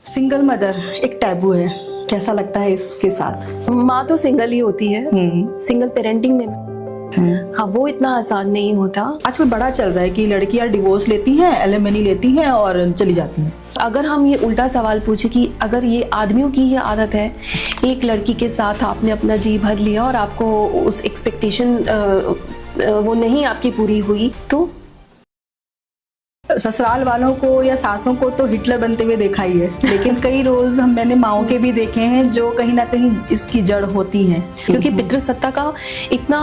Single mother एक taboo है, कैसा लगता है इसके साथ? माँ तो सिंगल ही होती है। सिंगल पेरेंटिंग में हाँ वो इतना आसान नहीं होता। आजकल बड़ा चल रहा है कि लड़कियां डिवोर्स लेती हैं, एलिमनी लेती हैं और चली जाती हैं। अगर हम ये उल्टा सवाल पूछे कि अगर ये आदमियों की ही आदत है, एक लड़की के साथ आपने अपना जी भर लिया और आपको उस एक्सपेक्टेशन वो नहीं आपकी पूरी हुई, तो ससुराल वालों को या सासों को तो हिटलर बनते हुए देखा ही है, लेकिन कई रोज मैंने माओं के भी देखे हैं जो कहीं ना कहीं इसकी जड़ होती हैं। क्योंकि पितृसत्ता का इतना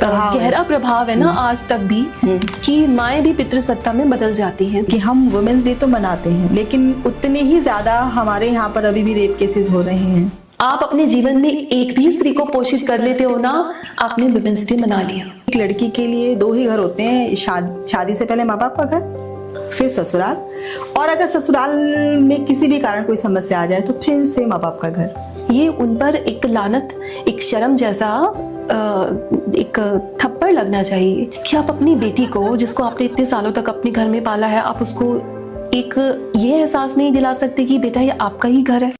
गहरा प्रभाव है ना आज तक भी कि माएँ भी पितृसत्ता में बदल जाती हैं। कि हम वुमेन्स डे तो मनाते हैं, लेकिन उतने ही ज्यादा हमारे यहाँ पर अभी भी रेप केसेस हो रहे हैं। आप अपने जीवन में एक भी स्त्री को पोषित कर लेते हो ना, आपने वुमेन्स डे मना लिया। एक लड़की के लिए दो ही घर होते हैं, शादी से पहले माँ बाप का घर, फिर ससुराल, और अगर ससुराल में किसी भी कारण कोई समस्या आ जाए तो फिर से माँ बाप का घर। ये उन पर एक लानत, एक शर्म जैसा एक थप्पड़ लगना चाहिए कि आप अपनी बेटी को, जिसको आपने इतने सालों तक अपने घर में पाला है, आप उसको एक ये एहसास नहीं दिला सकते कि बेटा ये आपका ही घर है।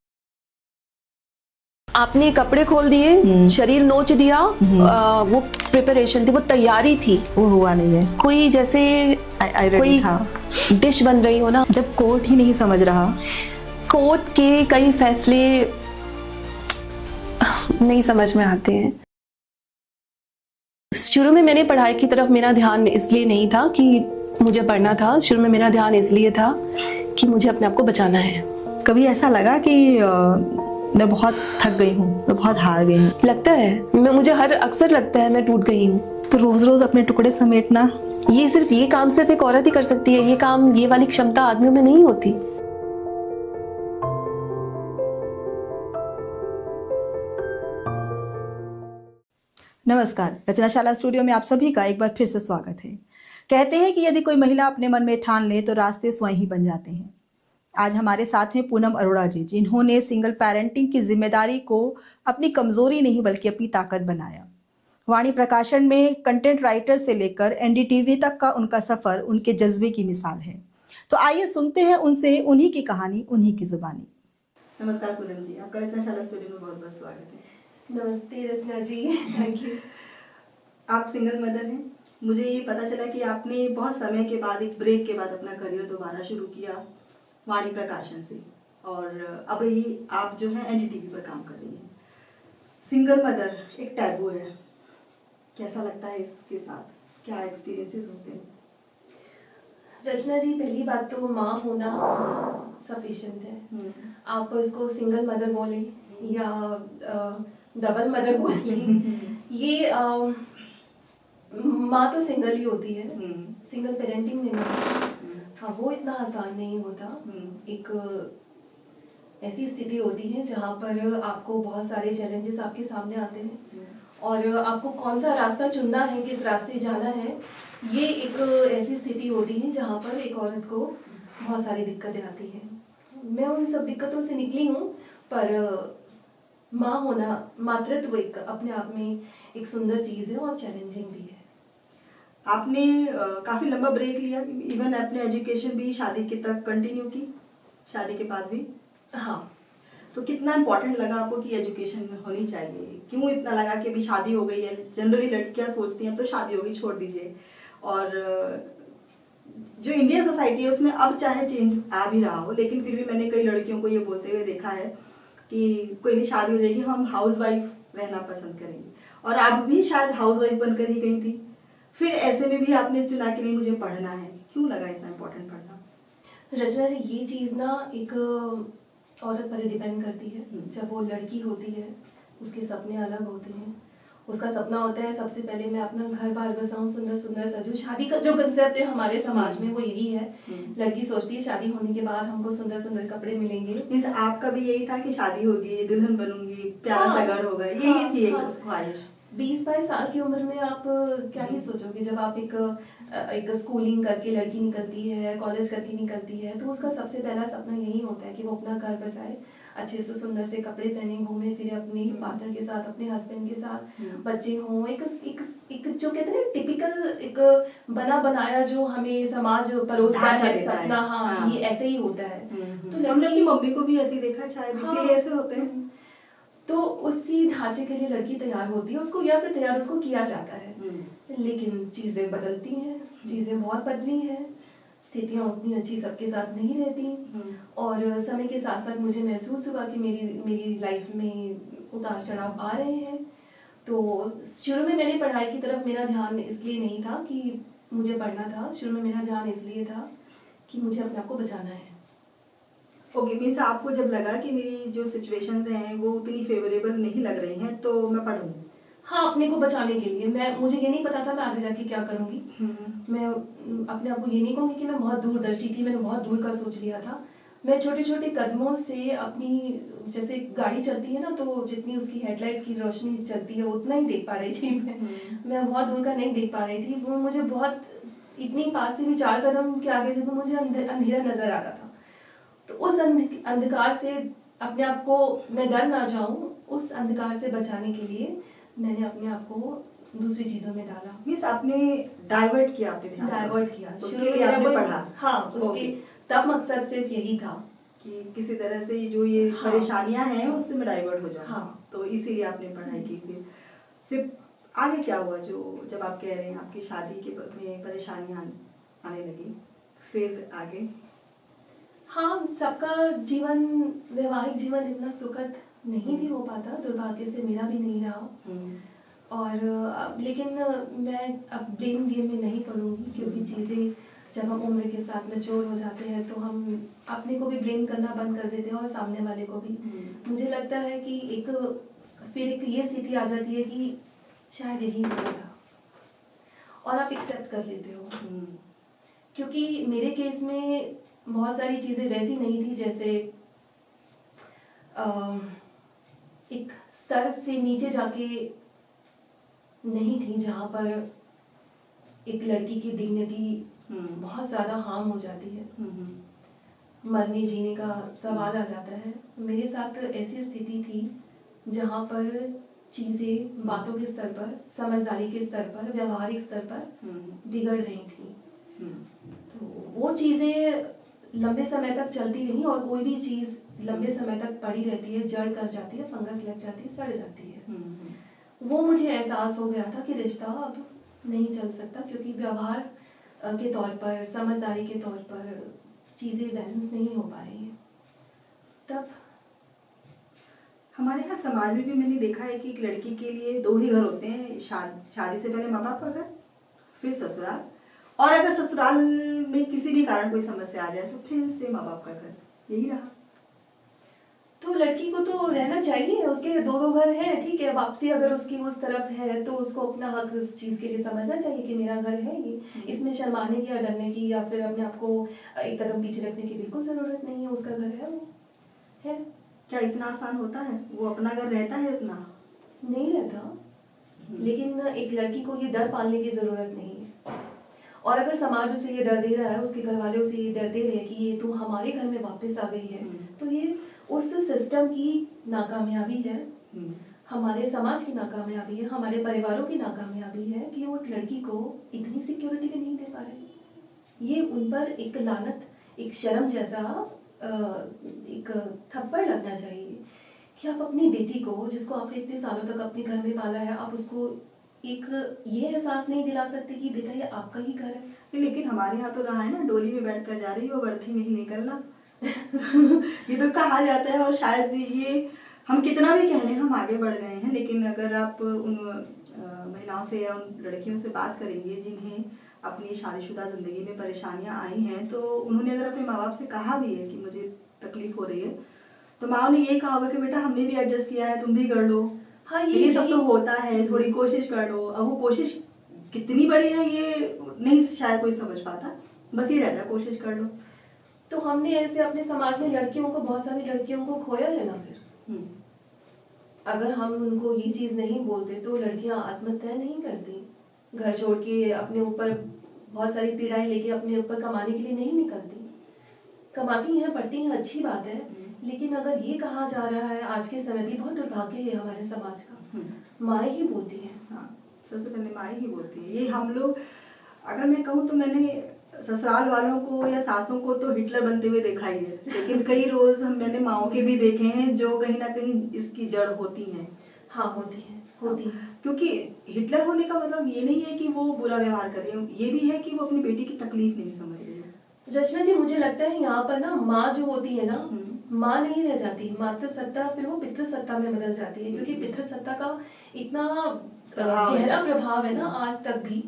आपने कपड़े खोल दिए, शरीर नोच दिया, वो प्रिपरेशन थी, वो तैयारी थी, वो हुआ नहीं है। कोई जैसे कोई डिश बन रही हो ना, जब कोर्ट ही नहीं समझ रहा, कोर्ट के कई फैसले नहीं समझ में आते हैं। शुरू में मैंने पढ़ाई की तरफ मेरा ध्यान इसलिए नहीं था कि मुझे पढ़ना था, शुरू में मेरा ध्यान इसलिए था कि मुझे अपने आप को बचाना है। कभी ऐसा लगा कि मैं बहुत थक गई हूँ, मैं बहुत हार गई हूँ? लगता है, मुझे अक्सर लगता है मैं टूट गई हूँ। तो रोज रोज अपने टुकड़े समेटना, ये काम सिर्फ एक औरत ही कर सकती है। ये वाली क्षमता आदमियों में नहीं होती। नमस्कार, रचनाशाला स्टूडियो में आप सभी का एक बार फिर से स्वागत है। कहते हैं कि यदि कोई महिला अपने मन में ठान ले तो रास्ते स्वयं ही बन जाते हैं। आज हमारे साथ हैं पूनम अरोड़ा जी, जिन्होंने सिंगल पेरेंटिंग की जिम्मेदारी को अपनी कमजोरी नहीं बल्कि अपनी ताकत बनाया। वाणी प्रकाशन में कंटेंट राइटर से लेकर एनडीटीवी तक का उनका सफर उनके जज्बे की मिसाल है। तो आइए सुनते हैं उनसे उन्हीं की कहानी, उन्हीं की जुबानी। नमस्कार पूनम जी, आपका रचनाशाला स्टूडियो में बहुत बहुत स्वागत है। नमस्ते रचना जी, थैंक यू। आप सिंगल मदर हैं। मुझे ये पता चला कि आपने बहुत समय के बाद, एक ब्रेक के बाद, अपना करियर दोबारा शुरू किया वाणी प्रकाशन से, और अभी आप जो है एनडीटीवी पर काम कर रही हैं। सिंगल मदर एक टैबू है, कैसा लगता है इसके साथ? क्या एक्सपीरियंसेस होते हैं? रचना जी, पहली बात तो माँ होना सफिशिएंट है। आप इसको सिंगल मदर बोले या डबल मदर बोले, ये माँ तो सिंगल ही होती है। सिंगल पेरेंटिंग में हाँ वो इतना आसान नहीं होता। एक ऐसी स्थिति होती है जहाँ पर आपको बहुत सारे चैलेंजेस आपके सामने आते हैं और आपको कौन सा रास्ता चुनना है, किस रास्ते जाना है, ये एक ऐसी स्थिति होती है जहाँ पर एक औरत को बहुत सारी दिक्कतें आती हैं। मैं उन सब दिक्कतों से निकली हूँ, पर माँ होना, मातृत्व एक अपने आप में एक सुंदर चीज़ है और चैलेंजिंग भी है। आपने काफी लंबा ब्रेक लिया, इवन अपने एजुकेशन भी शादी के तक कंटिन्यू की, शादी के बाद भी? हाँ। तो कितना इम्पोर्टेंट लगा आपको कि एजुकेशन में होनी चाहिए? क्यों इतना लगा कि अभी शादी हो गई है, जनरली लड़कियां सोचती हैं अब तो शादी हो गई, छोड़ दीजिए, और जो इंडियन सोसाइटी है उसमें अब चाहे चेंज आ भी रहा हो, लेकिन फिर भी मैंने कई लड़कियों को ये बोलते हुए देखा है कि कोई नहीं, शादी हो जाएगी, हम हाउस वाइफ रहना पसंद करेंगे। और आप भी शायद हाउस वाइफ बनकर ही गई थी, फिर ऐसे में भी आपने चुना कि नहीं मुझे पढ़ना है। क्यों लगा इतना इम्पोर्टेंट पढ़ना? रचना जी, ये चीज़ ना एक औरत पर डिपेंड करती है। जब वो लड़की होती है उसके सपने अलग होते हैं। उसका सपना होता है सबसे पहले मैं अपना घर बार बसाऊं, सुंदर सुंदर सजूं। शादी का जो कंसेप्ट है हमारे समाज में वो यही है। लड़की सोचती है शादी होने के बाद हमको सुंदर सुंदर कपड़े मिलेंगे। आपका भी यही था कि शादी होगी, दुल्हन बनूंगी, प्यारा सा घर होगा, यही थी एक ख्वाहिश? 20-22 साल की उम्र में आप क्या ही सोचोगे? जब आप एक स्कूलिंग करके लड़की निकलती है, कॉलेज करके निकलती है, तो उसका सबसे पहला सपना यही होता है कि वो अपना घर बसाए, अच्छे से सुंदर से कपड़े पहने, घूमे फिरे अपने पार्टनर के साथ, अपने हस्बैंड के साथ, बच्चे हों, एक जो कहते हैं टिपिकल एक बना बनाया जो हमें समाज परोसता ढांचा है देता है। सपना, हाँ हाँ। ये ऐसे ही होता है। तो हमने अपनी मम्मी को भी ऐसे ही देखा, शायद हाँ। इसीलिए ऐसे होते हैं। तो उसी ढांचे के लिए लड़की तैयार होती है, उसको या फिर तैयार उसको किया जाता है। लेकिन चीजें बदलती हैं, चीजें बहुत बदली हैं, स्थितियां उतनी अच्छी सबके साथ नहीं रहती। और समय के साथ साथ मुझे महसूस हुआ कि मेरी लाइफ में उतार चढ़ाव आ रहे हैं। तो शुरू में मेरी पढ़ाई की तरफ मेरा ध्यान इसलिए नहीं था कि मुझे पढ़ना था, शुरू में मेरा ध्यान इसलिए था कि मुझे अपने आप को बचाना है। ओके, मीन्स आपको जब लगा कि मेरी जो सिचुएशंस हैं वो उतनी फेवरेबल नहीं लग रही हैं तो मैं पढ़ूँ। हाँ, अपने को बचाने के लिए। मुझे ये नहीं पता था मैं आगे जाके क्या करूंगी। मैं अपने आप को ये नहीं कहूँगी कि मैं बहुत दूरदर्शी थी, मैंने बहुत दूर का सोच लिया था। मैं छोटे छोटे कदमों से अपनी, जैसे गाड़ी चलती है ना तो जितनी उसकी हेडलाइट की रोशनी चलती है उतना ही देख पा रही थी मैं बहुत दूर का नहीं देख पा रही थी। वो मुझे बहुत, इतनी पास से भी 4 कदम के आगे से तो मुझे अंधेरा नजर आ रहा था। तो उस अंधकार से अपने आप को, मैं डर ना जाऊं, उस अंधकार से बचाने के लिए मैंने अपने आप को दूसरी चीजों में डाला। मीन्स आपने डाइवर्ट किया, आपने ध्यान डाइवर्ट किया, उसके लिए आपने पढ़ा। हाँ, उसके तब मकसद सिर्फ यही था कि किसी तरह से जो ये हाँ, परेशानियां हैं उससे मैं डाइवर्ट हो जाऊं। हाँ। तो इसीलिए आपने पढ़ाई की। फिर आगे क्या हुआ, जो जब आप कह रहे हैं आपकी शादी के में परेशानियां आने लगी, फिर आगे? हाँ, सबका जीवन, वैवाहिक जीवन इतना सुखद नहीं भी हो पाता, दुर्भाग्य से मेरा भी नहीं रहा। और लेकिन मैं अब ब्लेम गेम में नहीं पड़ूंगी, क्योंकि चीज़ें जब हम उम्र के साथ मैच्योर हो जाते हैं तो हम अपने को भी ब्लेम करना बंद कर देते हैं और सामने वाले को भी। मुझे लगता है कि फिर एक ये स्थिति आ जाती है कि शायद यही होता था और आप एक्सेप्ट कर लेते हो। क्योंकि मेरे केस में बहुत सारी चीज़ें वैसी नहीं थी, जैसे एक स्तर से नीचे जाके नहीं थी जहाँ पर एक लड़की की डिग्निटी बहुत ज़्यादा हार्म हो जाती है, मरने जीने का सवाल आ जाता है। मेरे साथ ऐसी स्थिति थी जहाँ पर चीज़ें बातों के स्तर पर, समझदारी के स्तर पर, व्यवहारिक स्तर पर बिगड़ रही थी। तो वो चीज़ें लंबे समय तक चलती रही, और कोई भी चीज़ लंबे समय तक पड़ी रहती है, जड़ कर जाती है, फंगस लग जाती है, सड़ जाती है। वो मुझे एहसास हो गया था कि रिश्ता अब नहीं चल सकता, क्योंकि व्यवहार के तौर पर, समझदारी के तौर पर चीज़ें बैलेंस नहीं हो पा रही हैं। तब हमारे यहाँ समाज में भी मैंने देखा है कि एक लड़की के लिए 2 ही घर होते हैं, शादी से पहले माँ बाप का घर, फिर ससुराल, और अगर ससुराल में किसी भी कारण कोई समस्या आ जाए तो फिर से माँ बाप का घर। यही रहा। तो लड़की को तो रहना चाहिए, उसके 2 घर हैं, ठीक है, वापसी अगर उसकी उस तरफ है तो उसको अपना हक इस चीज के लिए समझना चाहिए कि मेरा घर है ये। इसमें शर्माने की या डरने की या फिर अपने आप को एक कदम पीछे रखने की बिल्कुल जरूरत नहीं है। उसका घर है, वो है। क्या इतना आसान होता है? वो अपना घर रहता है इतना? नहीं रहता, लेकिन एक लड़की को ये डर पालने की जरूरत नहीं है। और अगर समाज उसे ये डर दे रहा है, उसके घर वाले उसे ये डर दे रहे हैं कि ये तू हमारे घर में वापस आ गई है, तो ये उस सिस्टम की नाकामयाबी है, हमारे समाज की नाकामयाबी है, हमारे परिवारों की नाकामयाबी है कि वो एक लड़की को इतनी सिक्योरिटी नहीं दे पा रहे। ये उन पर एक लानत, एक शर्म जैसा एक थप्पड़ लगना चाहिए कि आप अपनी बेटी को, जिसको आपने इतने सालों तक अपने घर में पाला है, आप उसको एक ये एहसास नहीं दिला सकते कि बेटा ये आपका ही घर है। लेकिन हमारे यहाँ तो रहा है ना, डोली में बैठ कर जा रही हो, बर्थी में ही निकलना। ये तो कहा जाता है, और शायद ये हम कितना भी कह लें हम आगे बढ़ गए हैं, लेकिन अगर आप उन महिलाओं से या उन लड़कियों से बात करेंगे जिन्हें अपनी शादीशुदा जिंदगी में परेशानियां आई हैं, तो उन्होंने अगर अपने माँ बाप से कहा भी है कि मुझे तकलीफ हो रही है, तो माँ ने ये कहा होगा कि बेटा हमने भी एडजस्ट किया है, तुम भी कर लो। हाँ, ये सब तो होता है, थोड़ी कोशिश कर लो। अब वो कोशिश कितनी बड़ी है ये नहीं शायद कोई समझ पाता, बस ये रहता है कोशिश कर लो। तो हमने ऐसे अपने समाज में लड़कियों को, बहुत सारी लड़कियों को खोया है ना। फिर अगर हम उनको ये चीज नहीं बोलते तो लड़कियां आत्महत्या नहीं करती, घर छोड़ के अपने ऊपर बहुत सारी पीड़ाएं लेके अपने ऊपर कमाने के लिए नहीं निकलती। कमाती हैं, पढ़ती हैं, अच्छी बात है, लेकिन अगर ये कहा जा रहा है आज के समय भी, बहुत दुर्भाग्य है हमारे समाज का, माएँ ही बोलती हैं। हाँ, सबसे पहले माँ ही बोलती है। ये हम लोग, अगर मैं कहूँ तो मैंने ससुराल वालों को या सासों को तो हिटलर बनते हुए देखा ही है, लेकिन कई रोज मैंने माओं के भी देखे हैं जो कहीं ना कहीं इसकी जड़ होती हैं। हाँ, होती है। क्योंकि हिटलर होने का मतलब ये नहीं है कि वो बुरा व्यवहार कर रही है, ये भी है कि वो अपनी बेटी की तकलीफ नहीं समझ रही है। रचना जी, मुझे लगता है यहाँ पर ना माँ जो होती है ना, माँ नहीं रह जाती, मातृसत्ता फिर वो पितृसत्ता में बदल जाती है, क्योंकि पितृसत्ता का इतना गहरा प्रभाव है ना आज तक भी,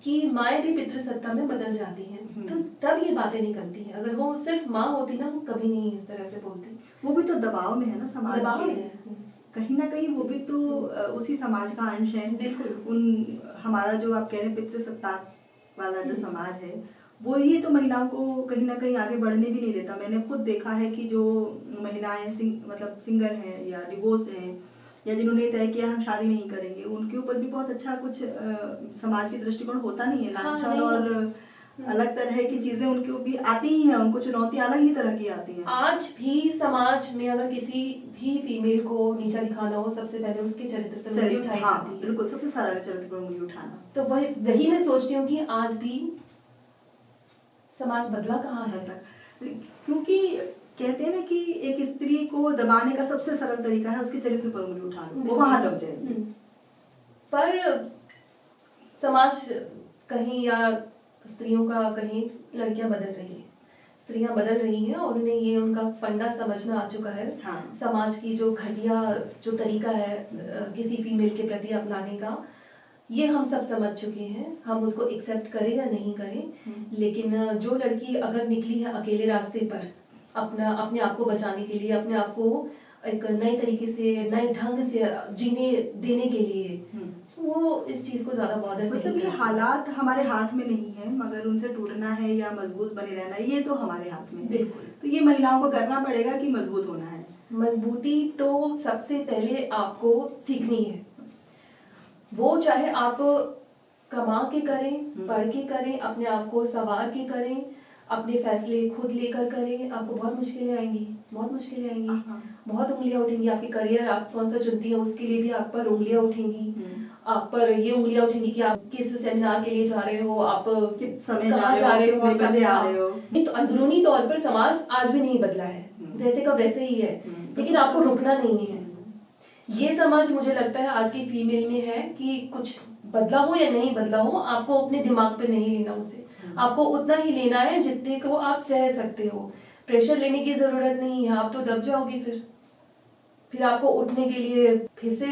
कि माएँ भी पितृसत्ता में बदल जाती हैं, तो तब ये बातें नहीं करती हैं। अगर वो सिर्फ माँ होती ना, वो कभी नहीं इस तरह से बोलती। वो भी तो दबाव में है ना, समाज दबाव के है, कहीं ना कहीं वो भी तो उसी समाज का अंश है। बिल्कुल। हमारा जो आप कह रहे हैं पितृसत्ता वाला जो समाज है, वो ही तो महिलाओं को कहीं ना कहीं आगे बढ़ने भी नहीं देता। मैंने खुद देखा है कि जो महिलाएं मतलब सिंगल हैं या डिवोर्स हैं, या जिन्होंने तय किया हम शादी नहीं करेंगे, उनके ऊपर भी बहुत अच्छा कुछ समाज के दृष्टिकोण होता नहीं है। लांछन और अलग तरह की चीजें उनके भी आती ही हैं, उनको चुनौतियां अलग ही तरह की आती हैं। आज भी समाज में अगर किसी भी फीमेल को नीचा दिखाना हो, सबसे पहले उसके चरित्र पर उंगली उठाई जाती है। बिल्कुल, सबसे सारा चरित्र पर उंगली उठाना। तो वही मैं सोचती हूँ कि आज भी समाज बदला कहाँ है तक, क्योंकि कहते हैं ना कि एक स्त्री को दबाने का सबसे सरल तरीका है उसके चरित्र पर उंगली उठाना, वो वहां दब जाएगी। पर समाज कहीं, या स्त्रियों का कहीं, लड़कियां बदल रही है, स्त्रियां बदल रही हैं, और उन्हें ये उनका फंडा समझ में आ चुका है। हाँ। समाज की जो घटिया जो तरीका है किसी फीमेल के प्रति अपनाने का, ये हम सब समझ चुके हैं। हम उसको एक्सेप्ट करें या नहीं करें, लेकिन जो लड़की अगर निकली है अकेले रास्ते पर अपने आप को बचाने के लिए, अपने आप को एक नए तरीके से, नए ढंग से जीने देने के लिए, वो इस चीज को ज्यादा बॉदर नहीं मतलब ये हालात हमारे हाथ में नहीं है, मगर उनसे टूटना है या मजबूत बने रहना ये तो हमारे हाथ में है। बिल्कुल। तो ये महिलाओं को करना पड़ेगा कि मजबूत होना है। मजबूती तो सबसे पहले आपको सीखनी है, वो चाहे आप कमा के करें, पढ़ के करें, अपने आप को संवार के करें, अपने फैसले खुद लेकर करें। आपको बहुत मुश्किलें आएंगी, बहुत मुश्किलें आएंगी, बहुत उंगलियां उठेंगी। आपकी करियर आप कौन सा चुनती हैं उसके लिए भी आप पर उंगलियां उठेंगी। आप पर ये उंगलियां उठेंगी कि आप किस सेमिनार के लिए जा रहे हो, आप किस समय कहाँ जा रहे हो, कितने बजे आ रहे हो। नहीं तो अंदरूनी तौर पर समाज आज भी नहीं बदला है, वैसे का वैसे ही है, लेकिन आपको रुकना नहीं है। ये समझ मुझे लगता है आज की फीमेल में है कि कुछ बदला हो या नहीं बदला हो, आपको अपने दिमाग पे नहीं लेना उसे, आपको उतना ही लेना है जितने को आप सह सकते हो। प्रेशर लेने की जरूरत नहीं है, आप तो दब जाओगे। फिर आपको उठने के लिए फिर से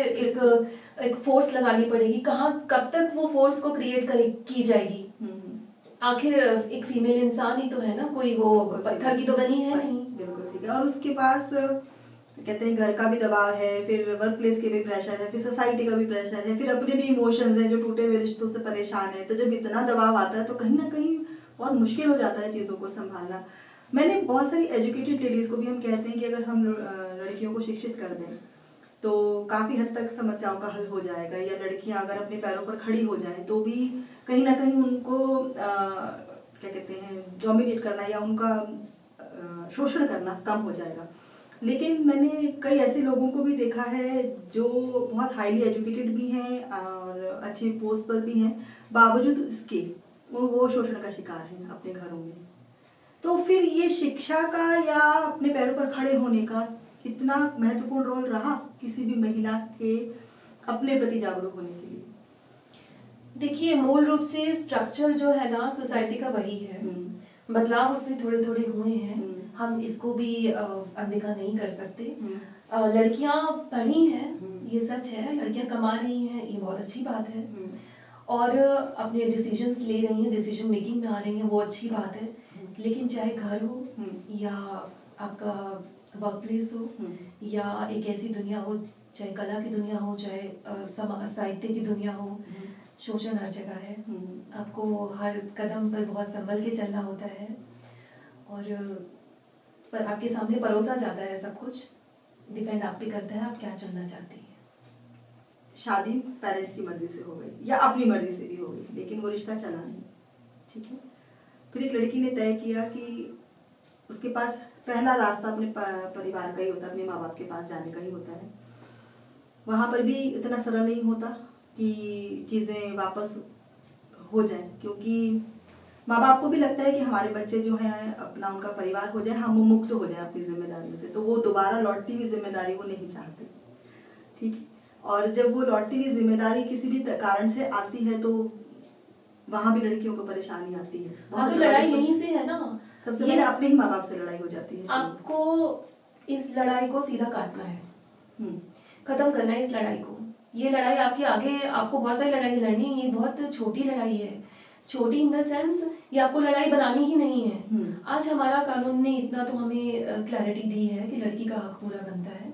एक फोर्स लगानी पड़ेगी। कहाँ, कब तक वो फोर्स को क्रिएट की जाएगी? आखिर एक फीमेल इंसान ही तो है ना, कोई वो पत्थर की तो बनी है नहीं। बिल्कुल ठीक है। और उसके पास कहते हैं घर का भी दबाव है, फिर वर्क प्लेस के भी प्रेशर है, फिर सोसाइटी का भी प्रेशर है, फिर अपने भी इमोशंस हैं, जो टूटे हुए रिश्तों से परेशान है। तो जब इतना दबाव आता है तो कहीं ना कहीं बहुत मुश्किल हो जाता है चीज़ों को संभालना। मैंने बहुत सारी एजुकेटेड लेडीज़ को भी हम कहते हैं कि अगर हम लड़कियों को शिक्षित कर दें तो काफ़ी हद तक समस्याओं का हल हो जाएगा, या लड़कियां अगर अपने पैरों पर खड़ी हो जाएं तो भी कहीं ना कहीं उनको क्या कहते हैं डोमिनेट करना या उनका शोषण करना कम हो जाएगा। लेकिन मैंने कई ऐसे लोगों को भी देखा है जो बहुत हाईली एजुकेटेड भी हैं और अच्छे पोस्ट पर भी हैं, बावजूद इसके वो शोषण का शिकार हैं अपने घरों में। तो फिर ये शिक्षा का या अपने पैरों पर खड़े होने का कितना महत्वपूर्ण रोल रहा किसी भी महिला के अपने प्रति जागरूक होने के लिए? देखिए, मूल रूप से स्ट्रक्चर जो है ना सोसाइटी का वही है, बदलाव उसमें थोड़े थोड़े हुए हैं, हम इसको भी अनदेखा नहीं कर सकते। लड़कियां पढ़ी हैं, ये सच है, लड़कियां कमा रही हैं, ये बहुत अच्छी बात है, और अपने डिसीजंस ले रही हैं, डिसीजन मेकिंग में आ रही हैं, वो अच्छी बात है। लेकिन चाहे घर हो या आपका वर्क प्लेस हो या एक ऐसी दुनिया हो, चाहे कला की दुनिया हो, चाहे साहित्य की दुनिया हो, शोषण हर जगह है। आपको हर कदम पर बहुत संभल के चलना होता है, और पर आपके सामने परोसा जाता है सब कुछ, डिपेंड आप पे करता है आप क्या चुनना चाहती हैं। शादी पेरेंट्स की मर्जी से हो गई या अपनी मर्जी से भी हो गई, लेकिन वो रिश्ता चला नहीं, ठीक है। फिर एक लड़की ने तय किया कि उसके पास पहला रास्ता अपने परिवार का ही होता है, अपने माँ बाप के पास जाने का ही होता है। वहाँ पर भी इतना सरल नहीं होता कि चीज़ें वापस हो जाए, क्योंकि माँ बाप को भी लगता है कि हमारे बच्चे जो हैं अपना उनका परिवार हो जाए, हम मुक्त हो जाए अपनी जिम्मेदारियों से, तो वो दोबारा लौटती हुई जिम्मेदारी वो नहीं चाहते। ठीक है, और जब वो लौटती हुई जिम्मेदारी किसी भी कारण से आती है तो वहां भी लड़कियों को परेशानी आती है। हाँ, तो लड़ाई यहीं से है ना, सबसे पहले अपने ही माँ बाप से लड़ाई हो जाती है। आपको इस लड़ाई को सीधा काटना है, खत्म करना है इस लड़ाई को। ये लड़ाई आपके आगे, आपको बहुत सारी लड़ाई लड़नी है, ये बहुत छोटी लड़ाई है, छोटी इन द सेंस ये आपको लड़ाई बनानी ही नहीं है। आज हमारा कानून ने इतना तो हमें क्लैरिटी दी है कि लड़की का हक पूरा बनता है।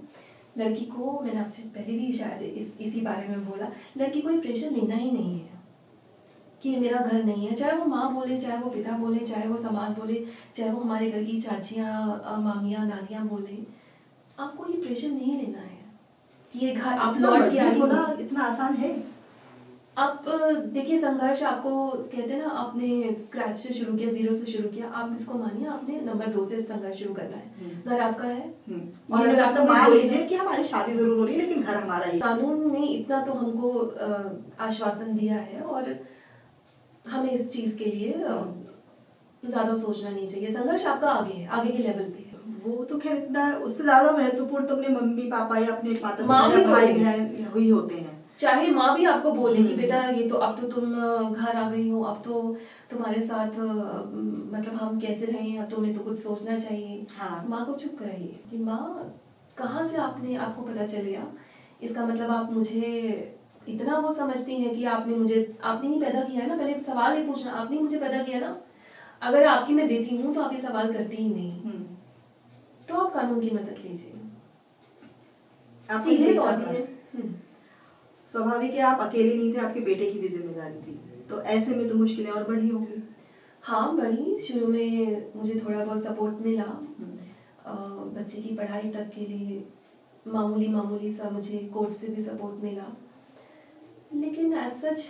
लड़की को, मैंने आपसे पहले भी शायद इसी बारे में बोला, लड़की को प्रेशर लेना ही नहीं है कि ये मेरा घर नहीं है। चाहे वो माँ बोले, चाहे वो पिता बोले, चाहे वो समाज बोले, चाहे वो हमारे घर की चाचियाँ, मामियाँ, नानियाँ बोले, आपको ये प्रेशर नहीं लेना है कि ये घर आप लौट के आई हो। इतना आसान है। आप देखिए, संघर्ष आपको कहते हैं ना, आपने स्क्रैच से शुरू किया, जीरो से शुरू किया, आप इसको मानिए आपने नंबर 2 से संघर्ष शुरू करना है। घर आपका है, और अगर आपको मान लीजिए कि हमारी शादी जरूर हो रही है लेकिन घर हमारा ही। कानून ने इतना तो हमको आश्वासन दिया है और हमें इस चीज के लिए ज्यादा सोचना नहीं चाहिए। संघर्ष आपका आगे है, आगे के लेवल पे है। वो तो खैर इतना, उससे ज्यादा महत्वपूर्ण तो अपने मम्मी पापा या अपने माता माँ पिता, भाई बहन ही होते हैं। चाहे माँ भी आपको बोले कि बेटा ये तो अब तो तुम घर आ गई हो, अब तो तुम्हारे साथ मतलब हम कैसे रहें, अब तुम्हें तो कुछ सोचना चाहिए। हाँ। माँ को चुप कराइए कि माँ कहाँ से आपको पता चल गया, इसका मतलब आप मुझे इतना वो समझती हैं कि आपने ही पैदा किया है ना। पहले सवाल ये पूछना, आपने ही मुझे पैदा किया ना। अगर आपकी मैं बेटी हूँ तो आप ये सवाल करती ही नहीं, तो आप कानून की मदद लीजिए। सीधे तौर पर स्वाभाविक है, आप अकेले नहीं थे, आपके बेटे की भी जिम्मेदारी थी, तो ऐसे में तो मुश्किलें और बढ़ी होंगी। हाँ, बढ़ी। शुरू में मुझे थोड़ा बहुत सपोर्ट मिला, बच्चे की पढ़ाई तक के लिए मामूली सा मुझे कोर्ट से भी सपोर्ट मिला, लेकिन एज सच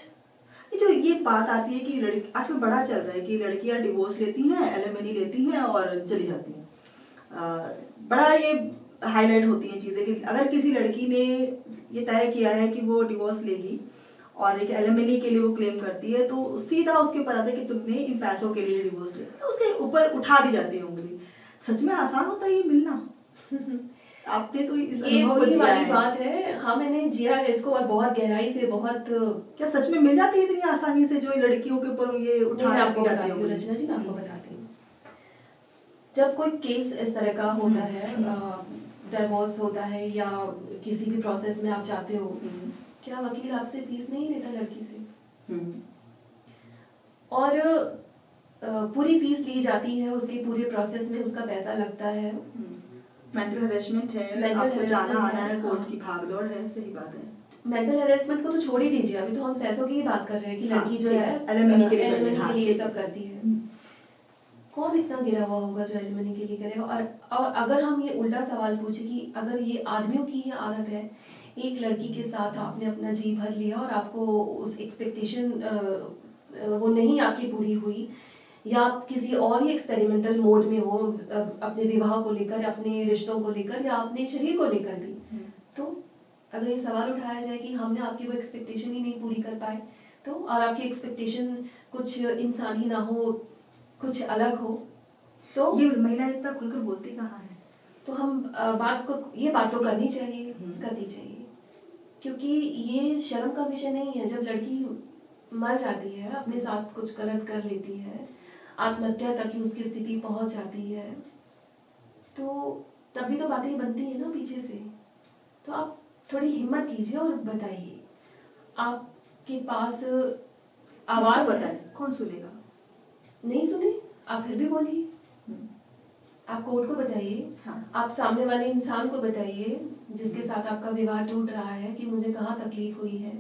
जो ये बात आती है कि लड़की आजकल बड़ा चल रहा है कि लड़कियां डिवोर्स लेती हैं, एलिमनी लेती हैं और चली जाती हैं। बड़ा ये हाईलाइट होती हैं चीजें कि अगर किसी लड़की ने ये तय किया है कि वो डिवोर्स लेगी और एक एलिमनी के लिए वो क्लेम करती है, तो सीधा उसके ऊपर आता है कि तुमने इन पैसों के लिए डिवोर्स लिया, तो उसके ऊपर उठा दी जाती है उंगली। सच में आसान होता है ये मिलना? आपने तो ये वही वाली बात है। हाँ, मैंने जिया है इसको और बहुत गहराई से, बहुत। क्या सच में मिल जाती है इतनी आसानी से जो लड़कियों के ऊपर ये उठा मैं आपको बताती हूँ रचना जी, मैं आपको बताती हूँ। जब कोई केस इस तरह का होता है, डिवोर्स होता है या किसी भी प्रोसेस में आप चाहते हो, क्या वकील आपसे फीस नहीं लेता लड़की से? और पूरी फीस ली जाती है, उसके पूरे प्रोसेस में उसका पैसा लगता है। मेंटल हैरेसमेंट है, आपको जाना आना है, कोर्ट की भागदौड़ है, सही बात है। मेंटल हैरेसमेंट को तो छोड़ ही दीजिए, अभी तो हम पैसों की ही बात कर रहे हैं कि लड़की जो है एलिमनी के लिए सब करती है। कौन इतना गिरा हुआ होगा जो एलिमनी के लिए करेगा? और अगर हम ये उल्टा सवाल पूछे कि अगर ये आदमियों की ही आदत है, एक लड़की के साथ आपने अपना जी भर लिया और आपको उस एक्सपेक्टेशन वो नहीं आपकी पूरी हुई, या आप किसी और ही एक्सपेरिमेंटल मोड में हो अपने विवाह को लेकर, अपने रिश्तों को लेकर या अपने शरीर को लेकर भी, तो अगर ये सवाल उठाया जाए कि हमने आपकी वो एक्सपेक्टेशन ही नहीं पूरी कर पाए, तो और आपकी एक्सपेक्टेशन कुछ इंसानी ना हो, कुछ अलग हो, तो ये महिला इतना खुलकर बोलती कहाँ है? तो हम ये बात तो करनी चाहिए, क्योंकि ये शर्म का विषय नहीं है। जब लड़की मर जाती है, अपने साथ कुछ गलत कर लेती है, आत्महत्या तक की उसकी स्थिति पहुंच जाती है, तो तब भी तो बातें बनती है ना पीछे से। तो आप थोड़ी हिम्मत कीजिए और बताइए, आपके पास आवाज है, कौन सुनेगा? नहीं सुने आप फिर भी बोलिए, आप कोर्ट को बताइए। हाँ। आप सामने वाले इंसान को बताइए जिसके साथ आपका विवाह टूट रहा है कि मुझे कहाँ तकलीफ हुई है,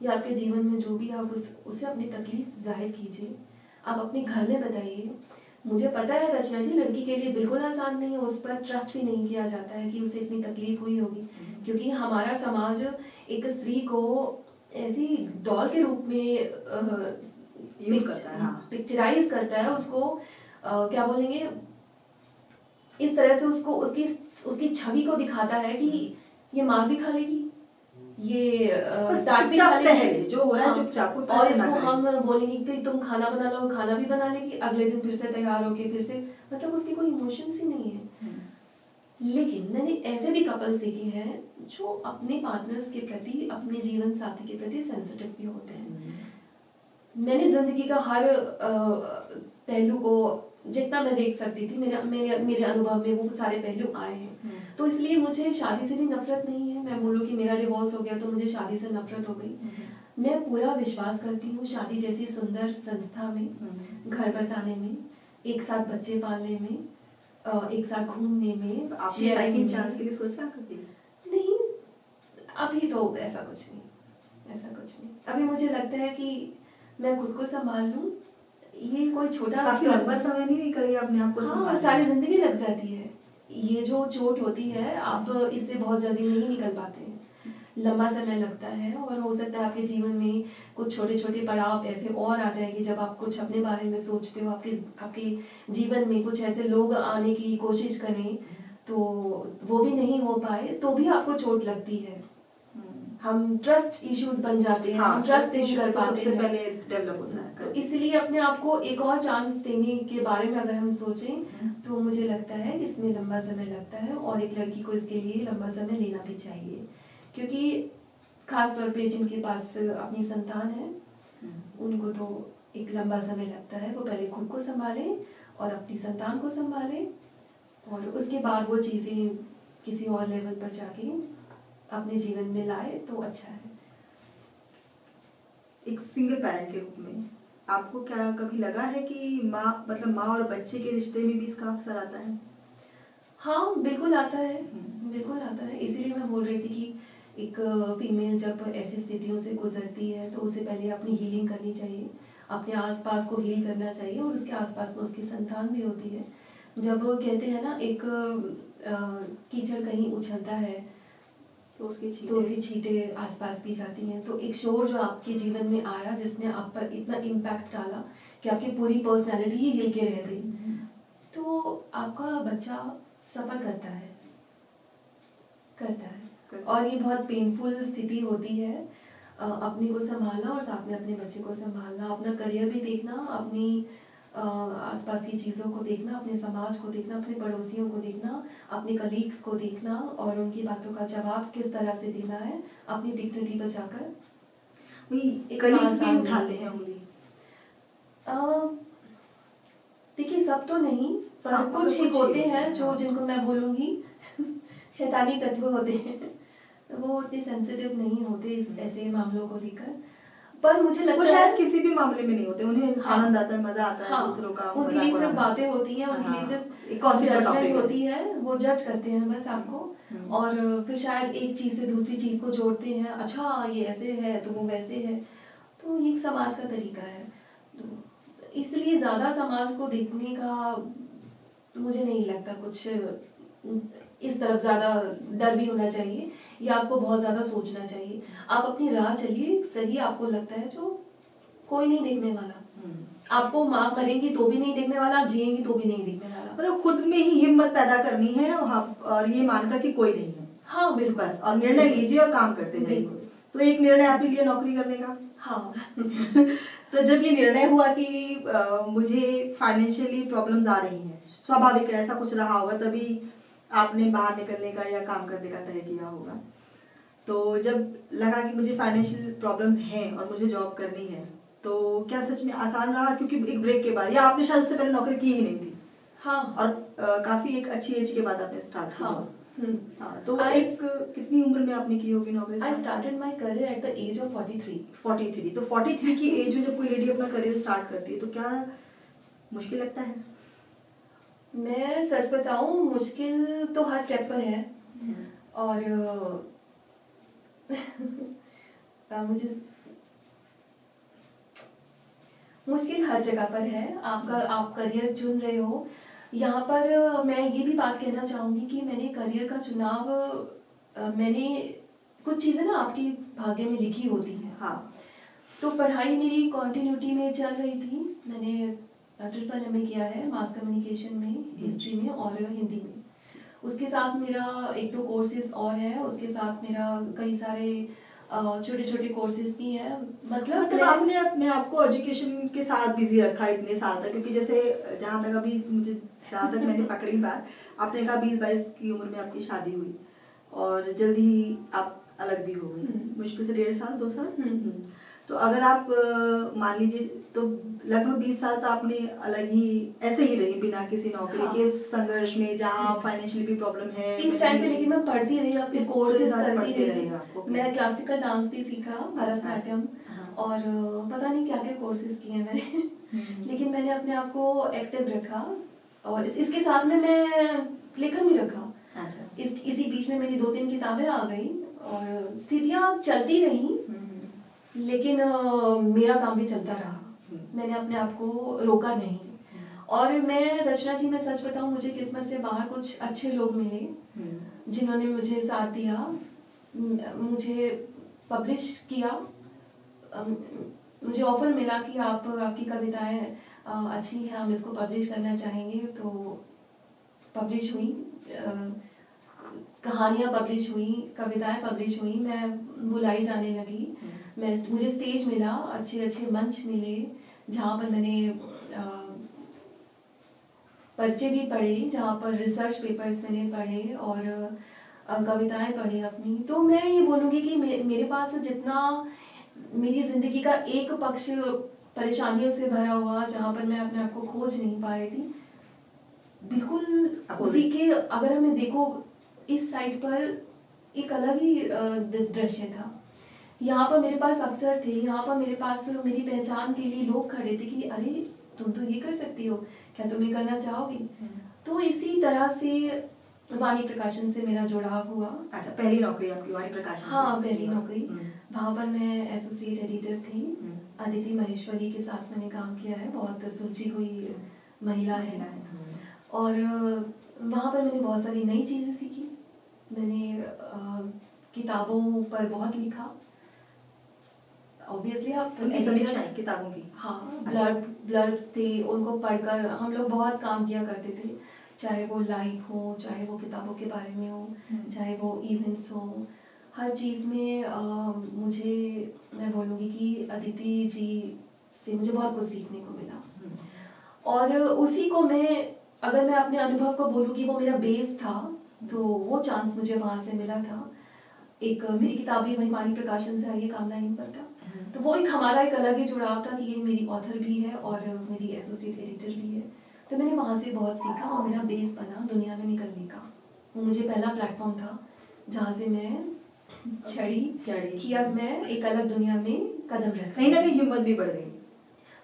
या आपके जीवन में जो भी आप उसे अपनी तकलीफ जाहिर कीजिए। आप अपने घर में बताइए। मुझे पता है रचना जी, लड़की के लिए बिल्कुल आसान नहीं है, उस पर ट्रस्ट भी नहीं किया जाता है कि उसे इतनी तकलीफ हुई होगी, क्योंकि हमारा समाज एक स्त्री को ऐसी डॉल के रूप में पिक्चराइज करता है, उसको क्या बोलेंगे, इस तरह से उसको उसकी उसकी छवि को दिखाता है कि ये मार भी खा लेगी, ये बस डांट भी चुपचाप खा सह लेगी। ले, जो हो रहा है हाँ, चुपचाप, कोई और प्रश्न ना इसको करे। हम बोलेंगे कि तुम खाना बना लो, खाना भी बना लेगी, अगले दिन फिर से तैयार होके फिर से, मतलब उसकी कोई इमोशंस ही नहीं है। लेकिन मैंने ऐसे भी कपल्स देखे हैं जो अपने पार्टनर्स के प्रति, अपने जीवन साथी के प्रति सेंसिटिव भी होते हैं। मैंने जिंदगी का हर पहलू को जितना मैं देख सकती थी, मेरे मेरे मेरे अनुभव में वो सारे पहलू आए हैं। तो इसलिए मुझे शादी से भी नफरत नहीं है। मैं बोलूँ कि मेरा डिवोर्स हो गया तो मुझे शादी से नफरत हो गई। मैं पूरा विश्वास करती हूँ शादी जैसी सुंदर संस्था में, घर बसाने में, एक साथ बच्चे पालने में, एक साथ घूमने में, आपने सेकंड चांस के लिए सोचा कभी? नहीं, अभी तो ऐसा कुछ नहीं, ऐसा कुछ नहीं। अभी मुझे लगता है कि मैं खुद को संभाल लूं, ये कोई छोटा काफी लंबा समय नहीं करेगा अपने आप को हाँ, संभालने सारी में। जिंदगी लग जाती है। ये जो चोट होती है आप इससे बहुत जल्दी नहीं निकल पाते हैं, लंबा समय लगता है। और हो सकता है आपके जीवन में कुछ छोटे छोटे पड़ाव ऐसे और आ जाएंगे जब आप कुछ अपने बारे में सोचते हो, आपके जीवन में कुछ ऐसे लोग आने की कोशिश करें तो वो भी नहीं हो पाए तो भी आपको चोट लगती है। हम ट्रस्ट इश्यूज बन जाते हैं, हम ट्रस्ट नहीं कर पाते सबसे हैं, पहले डेवलप होता है। तो इसलिए अपने आप को एक और चांस देने के बारे में अगर हम सोचें तो मुझे लगता है इसमें लंबा समय लगता है और एक लड़की को इसके लिए लंबा समय लेना भी चाहिए, क्योंकि खास तौर पे जिनके पास अपनी संतान है उनको तो एक लंबा समय लगता है। वो पहले खुद को संभाले और अपनी संतान को संभाले और उसके बाद वो चीजें किसी और लेवल पर जाके अपने जीवन में लाए तो अच्छा है। एक सिंगल पेरेंट के रूप में आपको क्या कभी लगा है कि माँ और बच्चे के रिश्ते में भी इसका असर आता है? हाँ, बिल्कुल आता है, बिल्कुल आता है। इसीलिए मैं बोल रही थी कि एक फीमेल जब ऐसी स्थितियों से गुजरती है तो उसे पहले अपनी हीलिंग करनी चाहिए, अपने आसपास को हील करना चाहिए और उसके आसपास में उसकी संतान भी होती है। जब कहते हैं ना एक कीचड़ कहीं उछलता है तो उसकी छींटे आसपास भी जाती हैं। तो एक शोर जो आपके जीवन में आया जिसने आप पर इतना इम्पैक्ट डाला कि आपकी पूरी पर्सनैलिटी ही हिल के रह गई, तो आपका बच्चा सफर करता है और ये बहुत पेनफुल स्थिति होती है। अपने को संभालना और साथ में अपने बच्चे को संभालना, अपना करियर भी देखना, अपनी आसपास की चीज़ों को देखना, अपने समाज को देखना, अपने पड़ोसियों को देखना, अपने कलीग्स को देखना और उनकी बातों का जवाब किस तरह से देना है अपनी डिग्निटी बचाकर। कलीग्स भी उठाते हैं उंगली? देखिए सब तो नहीं, पर कुछ ही होते हैं जो जिनको मैं बोलूँगी शैतानी तत्व होते हैं, वो उतने सेंसिटिव नहीं होते इस ऐसे मामलों को लेकर। पर मुझे लगता है शायद किसी भी मामले में नहीं होते, उन्हें आनंद आता है, मजा आता है दूसरों का। उनके लिए सिर्फ बातें होती हैं, उनके लिए सिर्फ जजमेंट होती है, वो जज करते हैं बस आपको और फिर शायद एक चीज से दूसरी चीज को जोड़ते हैं, अच्छा ये ऐसे है तो वो वैसे है। तो ये समाज का तरीका है, तो इसलिए ज्यादा समाज को देखने का मुझे नहीं लगता कुछ इस तरफ ज्यादा डर भी होना चाहिए या आपको बहुत ज्यादा सोचना चाहिए। आप अपनी राह चलिए, सही आपको लगता है जो कोई नहीं देखने वाला, आपको माँ मरेंगी तो भी नहीं देखने वाला, आप जिएंगी तो भी नहीं देखने वाला। मतलब खुद में ही हिम्मत पैदा करनी है और ये मानकर कि कोई नहीं है। हाँ बिल्कुल, बस, और निर्णय लीजिए और काम करते जाइए। तो एक निर्णय आपके लिए नौकरी करने का। हाँ तो जब ये निर्णय हुआ कि मुझे फाइनेंशियली प्रॉब्लम्स आ रही हैं, स्वाभाविक है ऐसा कुछ रहा होगा, तभी आपने बाहर निकलने का या काम करने का तय किया होगा। तो जब लगा कि मुझे फाइनेंशियल प्रॉब्लम्स हैं और मुझे जॉब करनी है, तो क्या सच में आसान रहा? क्योंकि एक ब्रेक के बाद, या आपने शायद उससे पहले नौकरी की ही नहीं थी? हाँ, और काफी एक अच्छी एज के बाद आपने स्टार्ट किया। हाँ, तो एक कितनी उम्र में आपने की होगी नौकरी? I started my career at the age of 43. 43। तो 43 की एज में जब कोई लेडी अपना करियर स्टार्ट करती है तो क्या मुश्किल लगता है? मैं सच बताऊं, मुश्किल तो हर स्टेप पर है और मुझे मुश्किल हर जगह पर है। आप करियर चुन रहे हो, यहाँ पर मैं ये भी बात कहना चाहूंगी कि मैंने करियर का चुनाव मैंने कुछ चीजें ना आपकी भाग्य में लिखी होती हैं। हाँ। तो पढ़ाई मेरी कंटिन्यूटी में चल रही थी, मैंने ट्रिपल MA किया है, मास कम्युनिकेशन में, हिस्ट्री में और हिंदी में। उसके साथ मेरा 1-2 कोर्सेज और है, उसके साथ मेरा कई सारे छोटे छोटे कोर्सेज भी है। मतलब आपने अपने आप को एजुकेशन के साथ बिजी रखा इतने साल तक, क्योंकि जैसे जहाँ तक अभी मुझे जहाँ तक मैंने पकड़ी बात, आपने कहा 20-22 की उम्र में आपकी शादी हुई और जल्दी ही आप अलग भी हो गई, मुश्किल से 1.5 साल 2 साल। तो अगर आप मान लीजिए तो लगभग 20 साल तो आपने अलग ही ऐसे ही रही बिना किसी नौकरी के उस संघर्ष में, जहाँ फाइनेंशियली भी प्रॉब्लम है इस टाइम पे। लेकिन मैं पढ़ती रही, अपने कोर्सेज करती रही। मैं क्लासिकल डांस भी सीखा, भरतनाट्यम, और पता नहीं क्या क्या कोर्सेज किए हैं मैंने। लेकिन मैंने अपने आप को एक्टिव रखा और इसके साथ में मैं लेखन भी रखा। इसी बीच में मेरी 2-3 किताबें आ गई और स्थितियाँ चलती रही, लेकिन मेरा काम भी चलता रहा। मैंने अपने आप को रोका नहीं। और मैं रचना जी, मैं सच बताऊं, मुझे किस्मत से बाहर कुछ अच्छे लोग मिले जिन्होंने मुझे साथ दिया, मुझे पब्लिश किया। मुझे ऑफर मिला कि आपकी कविताएं अच्छी हैं, हम इसको पब्लिश करना चाहेंगे। तो पब्लिश हुई, कहानियाँ पब्लिश हुई, कविताएं पब्लिश हुई, मैं बुलाई जाने लगी। मुझे स्टेज मिला, अच्छे अच्छे मंच मिले जहाँ पर मैंने पर्चे भी पढ़े, जहाँ पर रिसर्च पेपर्स मैंने पढ़े और कविताएं पढ़ी अपनी। तो मैं ये बोलूँगी कि मेरे पास जितना मेरी ज़िंदगी का एक पक्ष परेशानियों से भरा हुआ, जहाँ पर मैं अपने आप को खोज नहीं पा रही थी, बिल्कुल उसी के अगर हमें देखो इस साइड पर एक अलग ही दृश्य था। यहाँ पर मेरे पास अवसर थे, यहाँ पर मेरे पास मेरी पहचान के लिए लोग खड़े थे कि अरे तुम तो ये कर सकती हो, क्या तुम ये करना चाहोगी? तो इसी तरह से वाणी प्रकाशन से मेरा जुड़ाव हुआ। अच्छा, पहली नौकरी आपकी वाणी प्रकाशन? हाँ, पहली नौकरी। वहाँ पर मैं एसोसिएट एडिटर थी। अदिति महेश्वरी के साथ मैंने काम किया है, बहुत सुलझी हुई महिला है। और वहाँ पर मैंने बहुत सारी नई चीज़ें सीखी। मैंने किताबों पर बहुत लिखा। ऑब्वियसली आप समीक्षाएं किताबों की, हाँ, ब्लर्ब्स थे, उनको पढ़कर हम लोग बहुत काम किया करते थे, चाहे वो लाइक हो, चाहे वो किताबों के बारे में हो, चाहे वो इवेंट्स हो, हर चीज़ में मैं बोलूँगी कि अदिति जी से मुझे बहुत कुछ सीखने को मिला। और उसी को अगर मैं अपने अनुभव को बोलूँ कि वो मेरा बेस था, तो वो चांस मुझे वहाँ से मिला था। एक मेरी किताब भी वही वाणी प्रकाशन से आई है, कामना इन पर था। तो वो हमारा एक अलग ही जुड़ाव था कि ये मेरी ऑथर भी है और मेरी एसोसिएट एडिटर भी है। तो मैंने वहाँ से बहुत सीखा और मेरा बेस बना दुनिया में निकलने का। वो मुझे पहला प्लेटफॉर्म था जहाँ से मैं चढ़ी कि अब मैं एक अलग दुनिया में कदम रख, कहीं ना कहीं हिम्मत भी बढ़ गई।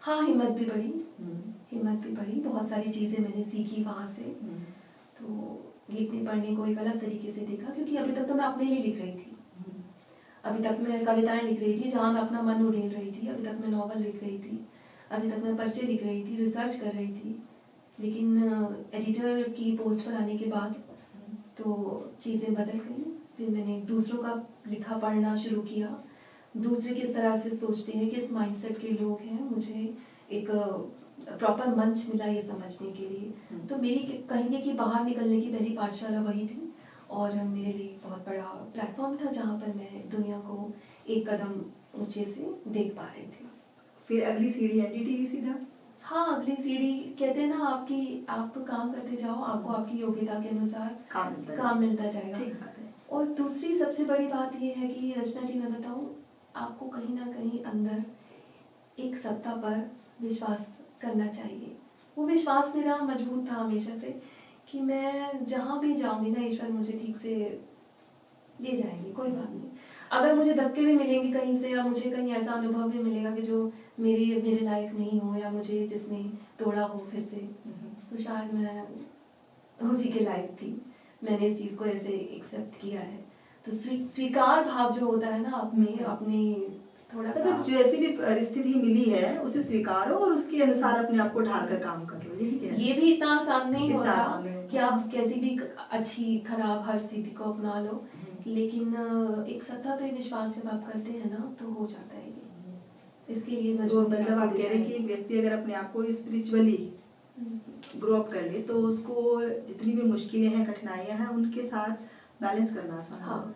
हाँ, हिम्मत भी बढ़ी, बहुत सारी चीज़ें मैंने सीखी वहाँ से। तो लिखने पढ़ने को एक अलग तरीके से देखा, क्योंकि अभी तक तो मैं अपने लिए लिख रही थी। अभी तक मैं कविताएं लिख रही थी जहाँ मैं अपना मन उड़ेल रही थी, अभी तक मैं नॉवल लिख रही थी, अभी तक मैं पर्चे लिख रही थी, रिसर्च कर रही थी। लेकिन एडिटर की पोस्ट पर आने के बाद तो चीज़ें बदल गई। फिर मैंने दूसरों का लिखा पढ़ना शुरू किया, दूसरे किस तरह से सोचते हैं, किस माइंडसेट के लोग हैं। मुझे एक प्रॉपर मंच मिला ये समझने के लिए। तो मेरी कहेंगे कि बाहर निकलने की पहली पाठशाला वही थी और मेरे लिए बहुत बड़ा प्लेटफॉर्म था जहाँ पर मैं दुनिया को एक कदम ऊंचे से देख पा रही थी। फिर अगली सीढ़ी NDTV सीधा? हाँ, अगली सीढ़ी कहते हैं ना, आप काम करते जाओ, आपको आपकी योग्यता के अनुसार काम मिलता जाएगा। ठीक बात है। और दूसरी सबसे बड़ी बात ये है कि रचना जी, मैं बताऊँ, आपको कहीं ना कहीं अंदर एक सत्ता पर विश्वास करना चाहिए। वो विश्वास मेरा मजबूत था हमेशा से कि मैं जहाँ भी जाऊँगी ना, ईश्वर मुझे ठीक से ले जाएंगे, कोई बात नहीं। अगर मुझे धक्के भी मिलेंगे कहीं से, या मुझे कहीं ऐसा अनुभव भी मिलेगा कि जो मेरे लायक नहीं हो, या मुझे जिसने तोड़ा हो फिर से, तो शायद मैं उसी के लायक थी। मैंने इस चीज़ को ऐसे एक्सेप्ट किया है। तो स्वीकार भाव जो होता है ना अपने थोड़ा सा, जैसी भी परिस्थिति मिली है उसे स्वीकारो और उसके अनुसार अपने आप को ढाल कर काम कर लो। ये भी इतना आसान नहीं होता कि आप कैसी भी अच्छी खराब हर स्थिति को अपना लो, लेकिन एक सत्ता पे विश्वास जब आप करते हैं ना, तो हो जाता है ये। इसके लिए तो मजबूर मतलब आप कह रहे हैं कि एक व्यक्ति अगर अपने आप को स्पिरिचुअली ग्रो अप कर ले तो उसको जितनी भी मुश्किलें हैं, कठिनाइयां हैं, उनके साथ बैलेंस करना आसान है। हाँ,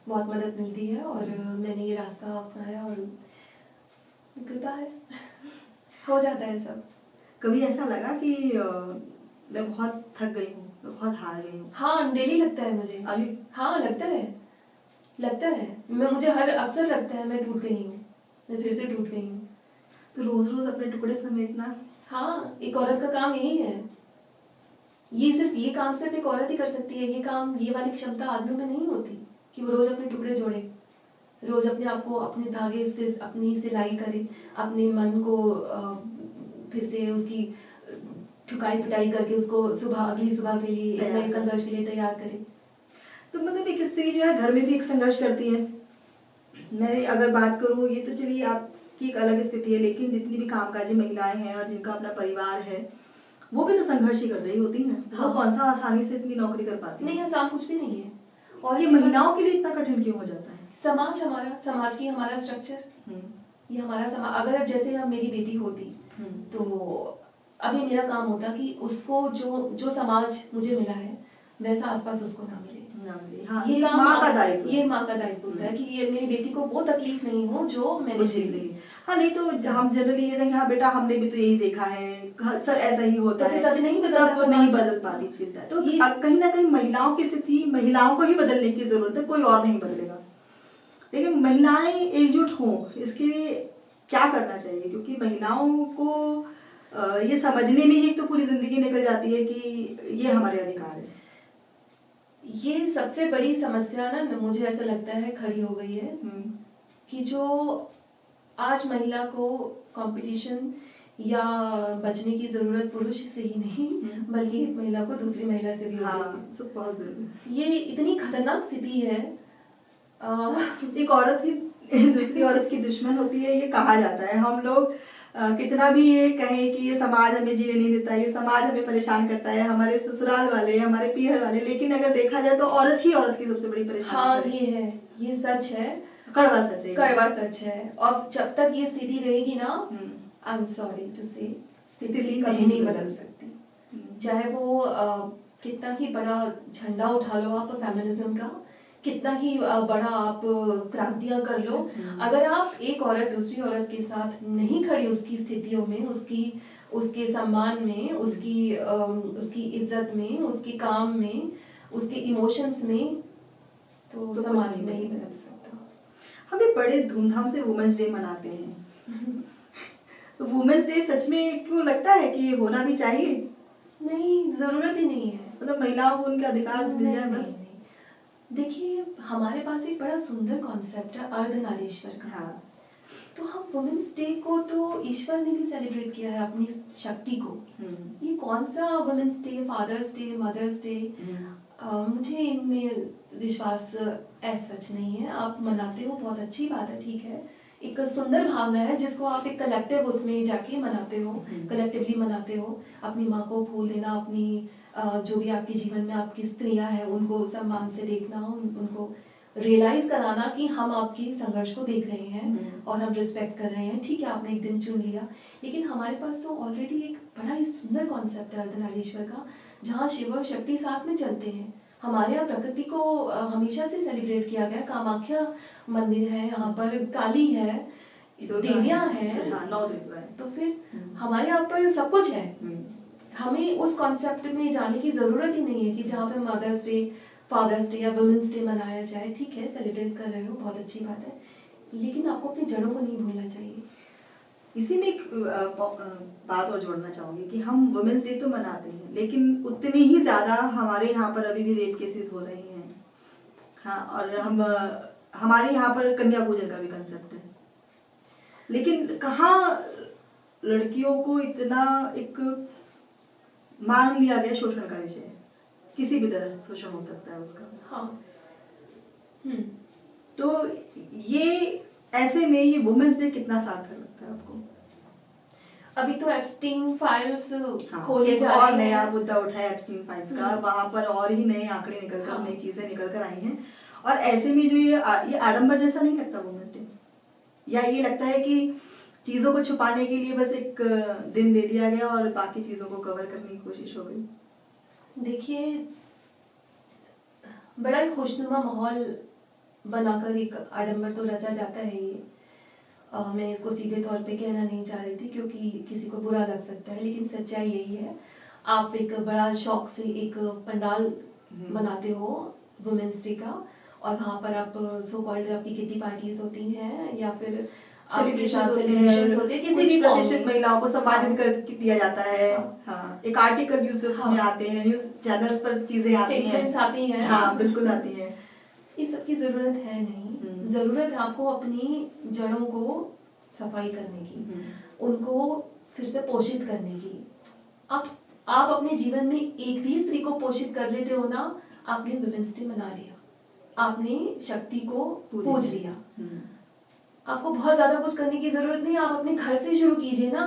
बहुत मदद मिलती है और मैंने ये रास्ता अपनाया और कृपा है हो जाता है सब। कभी ऐसा लगा कि मैं बहुत थक गई हूँ, मैं बहुत हार गई हूँ? हाँ, डेली लगता है मुझे। अभी? हाँ, लगता है मुझे हर अक्सर लगता है मैं टूट गई हूँ, मैं फिर से टूट गई हूँ। तो रोज रोज अपने टुकड़े समेटना? हाँ, एक औरत का काम यही है। ये काम सिर्फ एक औरत ही कर सकती है। ये वाली क्षमता आदमियों में नहीं होती कि वो रोज अपने टुकड़े जोड़े, रोज अपने आप को अपने धागे से अपनी सिलाई करे, अपने मन को फिर से उसकी ठुकाई पिटाई करके उसको अगली सुबह के लिए नए संघर्ष के लिए तैयार करे। तो मतलब एक स्त्री जो है घर में भी एक संघर्ष करती है। मैं अगर बात करूँ, ये तो चलिए आपकी एक अलग स्थिति है, लेकिन जितनी भी कामकाजी महिलाएं हैं और जिनका अपना परिवार है, वो भी तो संघर्ष ही कर रही होती हैं। हाँ। वो कौन सा आसानी से इतनी नौकरी कर पाती नहीं, है? आसान कुछ भी नहीं है। और ये महिलाओं के लिए इतना कठिन क्यों हो जाता है? समाज की हमारा स्ट्रक्चर, ये हमारा समाज। अगर जैसे अब मेरी बेटी होती तो अभी मेरा काम होता कि उसको जो समाज मुझे मिला है वैसा आसपास उसको ना मिले। हाँ, ये काम माँ का दायित्व, ये माँ का दायित्व होता है कि ये मेरी बेटी को वो तकलीफ नहीं हो जो मैंने झेली। हाँ, नहीं तो हम जनरली कहते हैं कि हाँ बेटा हमने भी तो यही देखा है, सर ऐसा ही होता है, तभी नहीं बदल पाती चिंता। तो कहीं ना कहीं महिलाओं की स्थिति, महिलाओं को ही बदलने की जरूरत है, कोई और नहीं बदलेगा। लेकिन महिलाएं एकजुट हों, इसके लिए क्या करना चाहिए? क्योंकि महिलाओं को ये समझने में ही तो पूरी जिंदगी निकल जाती है कि ये हमारे अधिकार है। ये सबसे बड़ी समस्या ना मुझे ऐसा लगता है खड़ी हो गई है कि जो आज महिला को कंपटीशन या बचने की जरूरत पुरुष से ही नहीं बल्कि एक महिला को दूसरी महिला से भी हो रही है। ये इतनी खतरनाक स्थिति है। एक औरत ही दूसरी औरत की दुश्मन होती है, ये कहा जाता है। हम लोग कितना भी ये कहें कि ये समाज हमें जीने नहीं देता, ये समाज हमें परेशान करता है, हमारे ससुराल वाले, हमारे पीहर वाले, लेकिन अगर देखा जाए तो औरत ही औरत की सबसे बड़ी परेशानी हाँ, ये सच है, कड़वा सच है। और जब तक ये स्थिति रहेगी ना, आई एम सॉरी टू से, स्थिति कभी नहीं बदल सकती। चाहे वो कितना ही बड़ा झंडा उठा लो आप फेमिनिज्म का, कितना ही बड़ा आप क्रांतियां कर लो, अगर आप एक औरत दूसरी औरत के साथ नहीं खड़ी उसकी स्थितियों में, उसके सम्मान में, उसकी इज्जत में, उसके काम में, उसके इमोशंस में, तो समाज नहीं बदल सकता। हम भी बड़े धूमधाम से वुमेन्स डे मनाते हैं तो वुमेन्स डे सच में क्यों लगता है कि होना भी चाहिए? नहीं, जरूरत ही नहीं है। मतलब महिलाओं को उनके अधिकार मिल जाए बस। देखिए, हमारे पास एक बड़ा सुंदर कॉन्सेप्ट है अर्धनारीश्वर का। हाँ। तो हम वुमेन्स डे को तो ईश्वर ने भी सेलिब्रेट किया है अपनी शक्ति को। ये कौन सा women's day, father's day, mother's day, मुझे इनमें विश्वास सच नहीं है। आप मनाते हो, बहुत अच्छी बात है, ठीक है, एक सुंदर भावना है जिसको आप एक कलेक्टिव उसमें जाके मनाते हो, कलेक्टिवली मनाते हो। अपनी माँ को फूल देना, अपनी जो भी आपके जीवन में आपकी स्त्रियां हैं उनको सम्मान से देखना, उनको रियलाइज कराना कि हम आपके संघर्ष को देख रहे हैं और हम रिस्पेक्ट कर रहे हैं। ठीक है, आपने एक दिन चुन लिया, लेकिन हमारे पास तो ऑलरेडी एक बड़ा ही सुंदर कॉन्सेप्ट है अर्धनारीश्वर का, जहाँ शिव और शक्ति साथ में चलते हैं। हमारे यहाँ प्रकृति को हमेशा से सेलिब्रेट किया गया। कामाख्या मंदिर है, यहाँ पर काली है, देवियां हैं, 9 दुर्गा है। तो फिर हमारे यहाँ पर सब कुछ है। हमें उस कॉन्सेप्ट में जाने की जरूरत ही नहीं है कि जहाँ पे मदर्स डे, फादर्स डे या वुमेन्स डे मनाया जाए। ठीक है, सेलिब्रेट कर रहे हो, बहुत अच्छी बात है, लेकिन आपको अपनी जड़ों को नहीं भूलना चाहिए। इसी में एक बात और जोड़ना चाहूंगी कि हम वुमेन्स डे तो मनाते हैं, लेकिन उतनी ही ज्यादा हमारे यहाँ पर अभी भी रेप केसेस हो रहे हैं। हाँ, और हमारे यहाँ पर कन्या पूजन का भी कंसेप्ट है, लेकिन कहाँ लड़कियों को इतना एक मान लिया गया शोषण का विषय। किसी भी तरह से शोषण हो सकता है उसका। हाँ। तो ये ऐसे में ये वुमेन्स डे कितना सार्थक लगता है आपको? अभी तो एप्स्टीन फाइल्स खोले जा रहे हैं, और नया मुद्दा उठा है एप्स्टीन फाइल्स का, वहां पर और ही नए आंकड़े निकलकर, नई चीजें निकल कर आई हैं। और ऐसे में जो ये आडंबर जैसा नहीं लगता वुमेन्स डे? या ये लगता है कि चीजों को छुपाने के लिए बस एक दिन दे दिया गया और बाकी चीजों को कवर करने की कोशिश हो गई। देखिए, बड़ा ही खुशनुमा माहौल बनाकर एक आडंबर तो रचा जाता है ये। मैं इसको सीधे तौर पे कहना नहीं चाह रही थी क्योंकि किसी को बुरा लग सकता है, लेकिन सच्चाई यही है। आप एक बड़ा शौक से एक पंडाल बनाते हो वुमेन्स डे का, और वहाँ पर आप सो कॉल्ड आपकी किटी पार्टीज होती हैं या फिर आपके साथ सेलिब्रेशंस होते हैं, किसी भी प्रतिष्ठित महिलाओं को सम्मानित हाँ। कर दिया जाता है। हाँ, एक आर्टिकल न्यूज़पेपर में आते हैं, न्यूज़ चैनल्स पर चीजें आती हैं, स्टेटमेंट्स आती हैं। हाँ बिल्कुल आती हैं। ये सब की जरूरत है नहीं। जरूरत है आपको अपनी जड़ों को सफाई करने की, उनको फिर से पोषित करने की। आप अपने जीवन में एक भी स्त्री को पोषित कर लेते हो ना, आपने वुमेन्स डे मना लिया, आपने शक्ति को पूज लिया। आपको बहुत ज्यादा कुछ करने की जरूरत नहीं, आप अपने घर से शुरू कीजिए ना।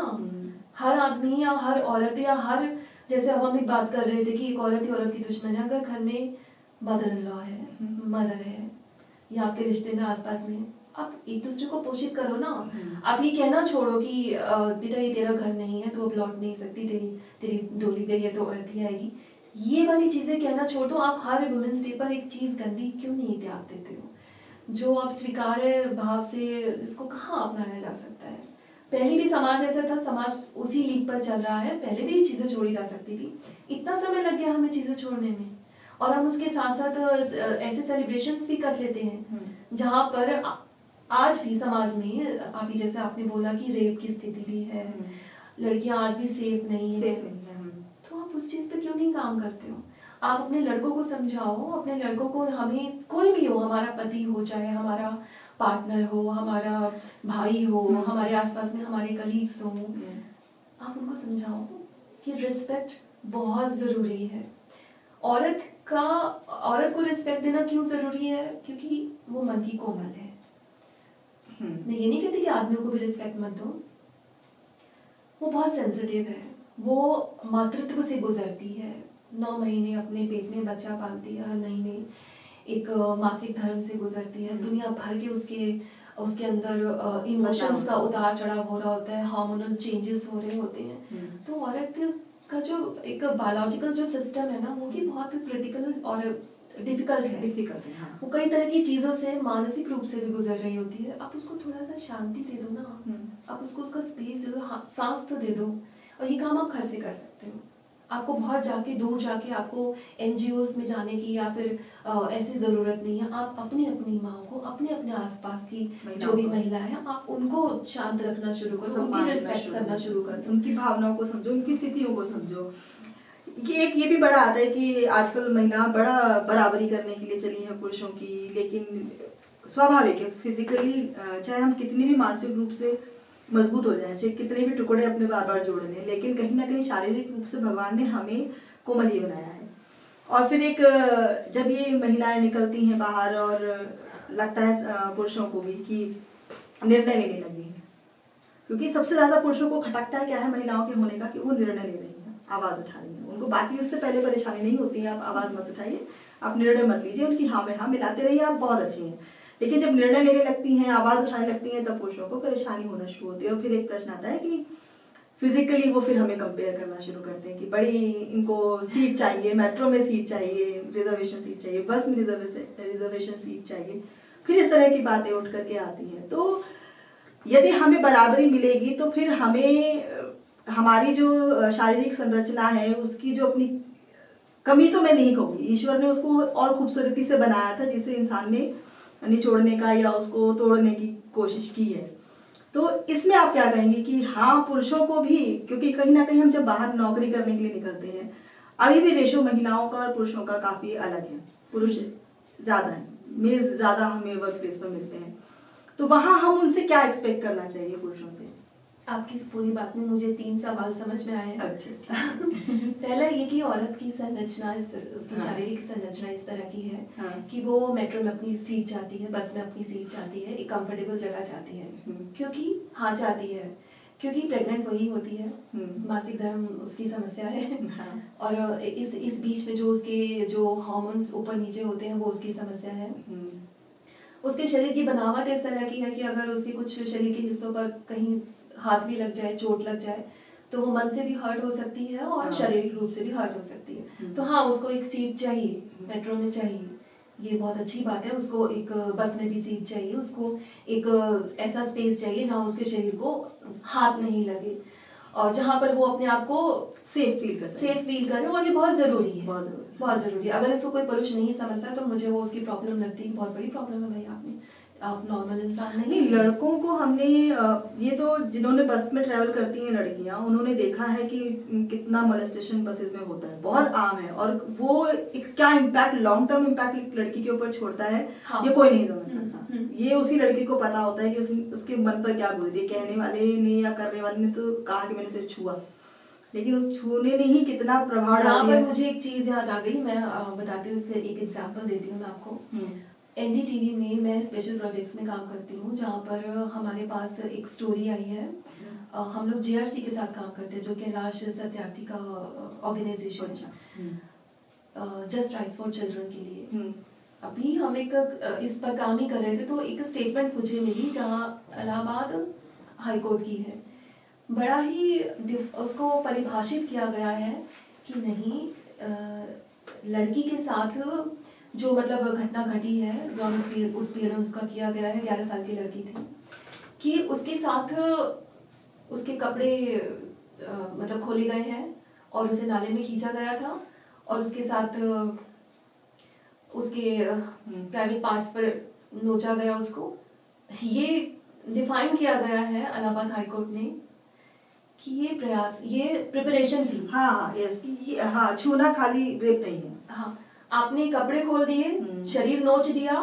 हर आदमी या हर औरत या हर, जैसे अब हम एक बात कर रहे थे कि एक औरत ही औरत की दुश्मन है। अगर घर में मदर इन लॉ है, मदर है, या आपके रिश्ते में आसपास में, आप एक दूसरे को पोषित करो ना। आप ये कहना छोड़ो कि बेटा ये तेरा घर नहीं है, तू अब लौट नहीं सकती, तेरी डोली गई है तो अर्थ ही आएगी। ये वाली चीजें कहना छोड़ दो। आप हर वुमेन्स डे पर एक चीज गंदी क्यों नहीं त्याग देते हो? जो आप स्वीकार्य भाव से इसको कहाँ अपनाया जा सकता है? पहले भी समाज ऐसा था, समाज उसी लीक पर चल रहा है। पहले भी ये चीजें छोड़ी जा सकती थी, इतना समय लग गया हमें चीजें छोड़ने में, और हम उसके साथ साथ ऐसे सेलिब्रेशंस भी कर लेते हैं जहाँ पर आज भी समाज में, आप ही जैसे आपने बोला कि रेप की स्थिति भी है, लड़कियां आज भी सेफ नहीं है, तो आप उस चीज पे क्यों नहीं काम करते हो? आप अपने लड़कों को समझाओ, अपने लड़कों को, हमें कोई भी हो, हमारा पति हो, चाहे हमारा पार्टनर हो, हमारा भाई हो, हमारे आसपास में हमारे कलीग्स हो, आप उनको समझाओ कि रिस्पेक्ट बहुत जरूरी है। औरत को रिस्पेक्ट देना क्यों जरूरी है? क्योंकि वो मन की कोमल है। मैं ये नहीं कहती कि आदमियों को भी रिस्पेक्ट मत दो, वो बहुत सेंसिटिव है, वो मातृत्व से गुजरती है, 9 महीने अपने पेट में बच्चा पालती है, हर महीने एक मासिक धर्म से गुजरती है, दुनिया भर के उसके अंदर इमोशंस का उतार चढ़ाव हो रहा होता है, हार्मोनल चेंजेस हो रहे होते हैं। तो औरत का जो एक बायोलॉजिकल जो सिस्टम है ना, वो भी बहुत क्रिटिकल और डिफिकल्ट है। हाँ। वो कई तरह की चीजों से मानसिक रूप से भी गुजर रही होती है। आप उसको थोड़ा सा शांति दे दो ना, आप उसको उसका स्पेस दे दो, सांस तो दे दो। और ये काम आप घर से कर सकते हो। आपको बहुत दूर जाके आपको NGOs में जाने की या फिर ऐसी जरूरत नहीं है। आप अपनी माँ को, अपने आसपास की जो भी महिला है, आप उनको शांत रखना शुरू करो, उनकी रिस्पेक्ट करना शुरू कर दो, उनकी भावनाओं को समझो, उनकी स्थितियों को समझो। ये भी बड़ा आता है कि आजकल महिला बड़ा बराबरी करने के लिए चली है पुरुषों की, लेकिन स्वाभाविक है, फिजिकली चाहे हम कितनी भी मानसिक रूप से मजबूत हो जाए, चाहे कितने भी टुकड़े अपने बार बार जोड़ लें, लेकिन कहीं ना कहीं शारीरिक रूप से भगवान ने हमें कोमल ही बनाया है। और फिर एक जब ये महिलाएं निकलती हैं बाहर, और लगता है पुरुषों को भी कि निर्णय लेने लगी हैं, क्योंकि सबसे ज्यादा पुरुषों को खटकता है क्या है महिलाओं के होने का, कि वो निर्णय ले रही है, आवाज उठा रही है। उनको बाकी उससे पहले परेशानी नहीं होती है, आप आवाज मत उठाइए, आप निर्णय मत लीजिए, उनकी हाँ में हाँ मिलाते रहिए, आप बहुत अच्छी हैं। लेकिन जब निर्णय लेने लगती हैं, आवाज उठाने लगती हैं, तब पुरुषों को परेशानी होना शुरू होती है। और फिर एक प्रश्न आता है कि फिजिकली वो फिर हमें कंपेयर करना शुरू करते हैं कि बड़ी इनको सीट चाहिए, मेट्रो में सीट चाहिए, रिजर्वेशन सीट चाहिए, बस में रिजर्वेशन सीट चाहिए, फिर इस तरह की बातें उठ करके आती हैं। तो यदि हमें बराबरी मिलेगी तो फिर हमें हमारी जो शारीरिक संरचना है उसकी जो अपनी कमी, तो मैं नहीं कहूँगी, ईश्वर ने उसको और खूबसूरती से बनाया था, जिसे इंसान ने निचोड़ने का या उसको तोड़ने की कोशिश की है। तो इसमें आप क्या कहेंगे कि हाँ पुरुषों को भी, क्योंकि कहीं ना कहीं हम जब बाहर नौकरी करने के लिए निकलते हैं, अभी भी रेशो महिलाओं का और पुरुषों का काफी अलग है। पुरुष ज्यादा है, मेल ज्यादा हमें वर्क प्लेस पर मिलते हैं, तो वहां हम उनसे क्या एक्सपेक्ट करना चाहिए पुरुषों से? आपकी इस पूरी बात में मुझे 3 सवाल समझ में आए हैं। अच्छा। पहला ये कि औरत की संरचना, उसकी शारीरिक संरचना इस तरह की है कि वो मेट्रो में अपनी सीट चाहती है, बस में अपनी सीट चाहती है, एक कंफर्टेबल जगह चाहती है, क्योंकि हाँ चाहती है, क्योंकि प्रेग्नेंट वही होती है, मासिक धर्म उसकी समस्या है, और इस बीच में जो उसके जो हार्मोन्स ऊपर नीचे होते हैं वो उसकी समस्या है। उसके शरीर की बनावट इस तरह की है कि अगर उसके कुछ शरीर के हिस्सों पर कहीं हाथ भी लग जाए, चोट लग जाए, तो वो मन से भी हर्ट हो सकती है और हाँ। शारीरिक रूप से भी हर्ट हो सकती है। तो हाँ, उसको एक सीट चाहिए, मेट्रो में चाहिए, ये बहुत अच्छी बात है। उसको एक बस में भी सीट चाहिए, उसको एक ऐसा स्पेस चाहिए जहाँ उसके शरीर को हाथ नहीं लगे और जहाँ पर वो अपने आप को सेफ फील करे और ये बहुत जरूरी है, बहुत जरूरी है। बहुत जरूरी है। अगर इसको कोई पुरुष नहीं समझता तो मुझे वो उसकी प्रॉब्लम लगती है, बहुत बड़ी प्रॉब्लम है भाई। आप नॉर्मल इंसान नहीं नहीं, हैं। लड़कों को हमने ये तो जिन्होंने बस में ट्रैवल करती हैं लड़कियां, उन्होंने देखा है कि कितना मोलेस्टेशन बसेस में होता है, बहुत आम है। और वो एक क्या इम्पैक्ट, लॉन्ग टर्म इम्पैक्ट लड़की के ऊपर छोड़ता है, हाँ। ये कोई नहीं समझ सकता। ये उसी लड़की को पता होता है कि उसके मन पर क्या गुजरी है। कहने वाले ने या करने वाले ने तो कहा कि मैंने सिर्फ छुआ, लेकिन उस छूने ने ही कितना प्रभाव डाल यहाँ दिया। पर मुझे एक चीज याद आ गई, मैं बताती हूँ, एक एग्जांपल देती हूँ मैं आपको। एनडीटीवी में मैं स्पेशल प्रोजेक्ट्स में काम करती हूँ, जहाँ पर हमारे पास एक स्टोरी आई है। हम लोग जेआरसी के साथ काम करते हैं, जो कैलाश सत्यार्थी का ऑर्गेनाइजेशन है, जस्ट राइट्स फॉर चिल्ड्रन के लिए। अभी हम एक इस पर काम ही कर रहे थे, तो एक स्टेटमेंट मुझे मिली जहाँ इलाहाबाद हाई कोर्ट की है। बड़ा ही उसको परिभाषित किया गया है कि नहीं, लड़की के साथ जो मतलब घटना घटी है, यौन उत्पीड़न उसका किया गया है, 11 साल की लड़की थी, कि उसके साथ उसके कपड़े मतलब खोले गए हैं और उसे नाले में खींचा गया था और उसके साथ उसके प्राइवेट पार्ट्स पर नोचा गया उसको। ये डिफाइन किया गया है इलाहाबाद हाई कोर्ट ने कि ये प्रयास, ये प्रिपरेशन थी। हाँ, यस, हाँ, छूना खाली रेप नहीं है। हाँ, आपने कपड़े खोल दिए, शरीर नोच दिया,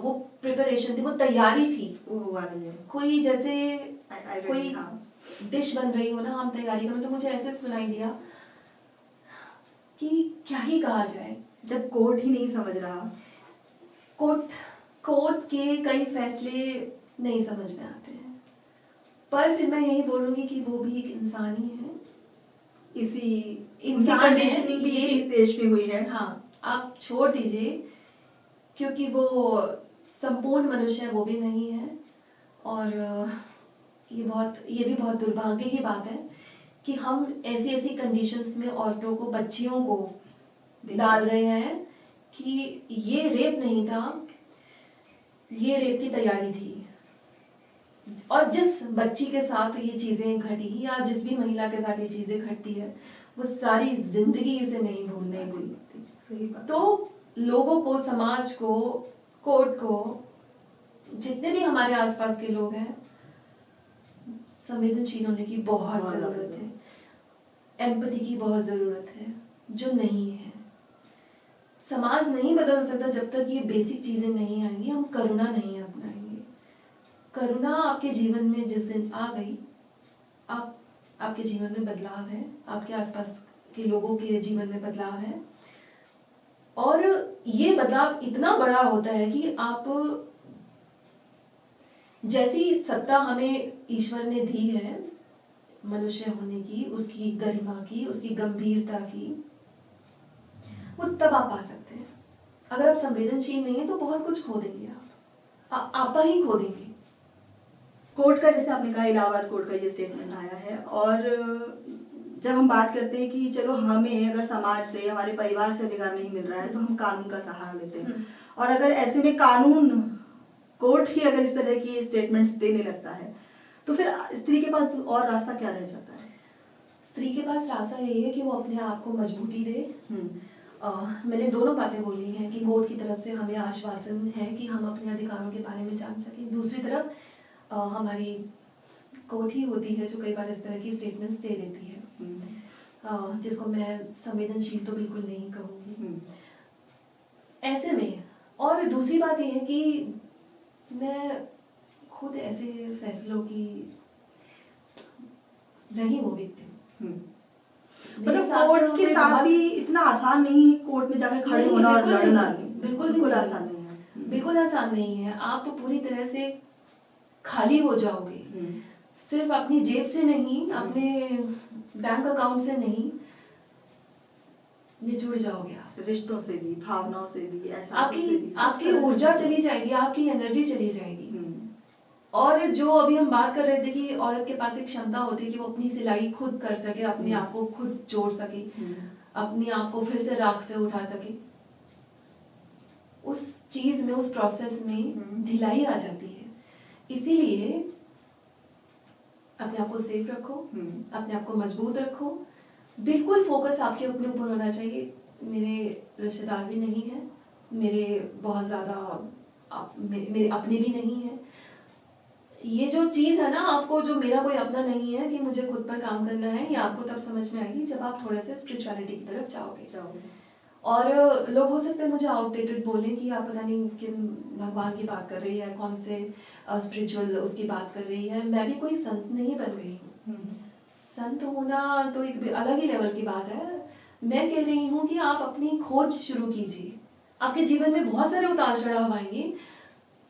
वो प्रिपरेशन थी, वो तैयारी थी। वो वाली है। कोई जैसे कोई हाँ। डिश बन रही हो ना, हम तैयारी करें, तो मुझे ऐसे सुनाई दिया कि क्या ही कहा जाए जब कोर्ट ही नहीं समझ रहा। कोर्ट के कई फैसले नहीं समझ में आते हैं, पर फिर मैं यही बोलूंगी कि वो भी एक इंसान ही है। इसी इंसान कंडीशनिंग भी ये इस देश में हुई है। हाँ, आप छोड़ दीजिए, क्योंकि वो संपूर्ण मनुष्य है, वो भी नहीं है। और ये भी बहुत दुर्भाग्य की बात है कि हम ऐसी ऐसी कंडीशंस में औरतों को, बच्चियों को डाल रहे हैं कि ये रेप नहीं था, ये रेप की तैयारी थी। और जिस बच्ची के साथ ये चीजें घटी या जिस भी महिला के साथ ये चीजें घटती है, वो सारी जिंदगी इसे नहीं भूलने देती। सही बात। तो लोगों को, समाज को, कोर्ट को, जितने भी हमारे आसपास के लोग हैं, संवेदनशील होने की बहुत जरूरत है, एम्पैथी की बहुत जरूरत है, जो नहीं है। समाज नहीं बदल सकता जब तक ये बेसिक चीजें नहीं आएंगी, हम करुणा नहीं अपनाएंगे। करुणा आपके जीवन में जिस दिन आ गई, आपके जीवन में बदलाव है, आपके आसपास के लोगों के जीवन में बदलाव है। और ये बदलाव इतना बड़ा होता है कि आप, जैसी सत्ता हमें ईश्वर ने दी है मनुष्य होने की, उसकी गरिमा की, उसकी गंभीरता की, वो तब आप पा सकते हैं। अगर आप संवेदनशील नहीं है तो बहुत कुछ खो देंगे, आप आपा ही खो देंगे। कोर्ट का, जैसे आपने कहा, इलाहाबाद कोर्ट का ये स्टेटमेंट आया है। और जब हम बात करते हैं कि चलो हमें अगर समाज से, हमारे परिवार से अधिकार नहीं मिल रहा है, तो हम कानून का सहारा लेते हैं। और अगर ऐसे में कानून, कोर्ट ही अगर इस तरह की स्टेटमेंट्स देने लगता है, तो फिर स्त्री के पास और रास्ता क्या रह जाता है? स्त्री के पास रास्ता यही है कि वो अपने आप को मजबूती दे। मैंने दोनों बातें बोली हैं कि कोर्ट की तरफ से हमें आश्वासन है कि हम अपने अधिकारों के बारे में जान सकें। दूसरी तरफ हमारी कोर्ट ही होती है जो कई बार इस तरह की स्टेटमेंट्स दे देती है, जिसको मैं संवेदनशील तो बिल्कुल नहीं कहूँगी ऐसे में। और दूसरी बात यह है कि मैं खुद ऐसे फैसलों की रही वो व्यक्ति, मतलब कोर्ट के साथ भी इतना आसान नहीं है कोर्ट में जाकर खड़े होना और लड़ना। बिल्कुल आसान नहीं है, बिल्कुल आसान नहीं है। आप पूरी तरह से खाली हो जाओगे, सिर्फ अपनी जेब से नहीं, अपने बैंक अकाउंट से नहीं, निचुड़ जाओगे आप। रिश्तों से भी, भावनाओं से भी, आपकी ऊर्जा चली जाएगी, आपकी एनर्जी चली जाएगी। और जो अभी हम बात कर रहे थे कि औरत के पास एक क्षमता होती है कि वो अपनी सिलाई खुद कर सके, अपने आप को खुद जोड़ सके, अपने आप को फिर से राख से उठा सके, उस चीज में, उस प्रोसेस में ढिलाई आ जाती है। इसीलिए अपने आप को सेफ रखो, अपने आप को मजबूत रखो, बिल्कुल फोकस आपके अपने ऊपर होना चाहिए। मेरे रिश्तेदार भी नहीं है, मेरे बहुत ज्यादा मेरे अपने भी नहीं है। ये जो चीज है ना, आपको जो मेरा कोई अपना नहीं है कि मुझे खुद पर काम करना है, ये आपको तब समझ में आएगी जब आप थोड़े से स्पिरिचुअलिटी की तरफ जाओगे। और लोग हो सकते हैं मुझे आउटडेटेड बोलें कि आप पता नहीं किन भगवान की बात कर रही है, कौन से स्पिरिचुअल उसकी बात कर रही है। मैं भी कोई संत नहीं बन गई हूँ। संत होना तो एक अलग ही लेवल की बात है। मैं कह रही हूँ कि आप अपनी खोज शुरू कीजिए। आपके जीवन में बहुत सारे उतार चढ़ाव आएंगे,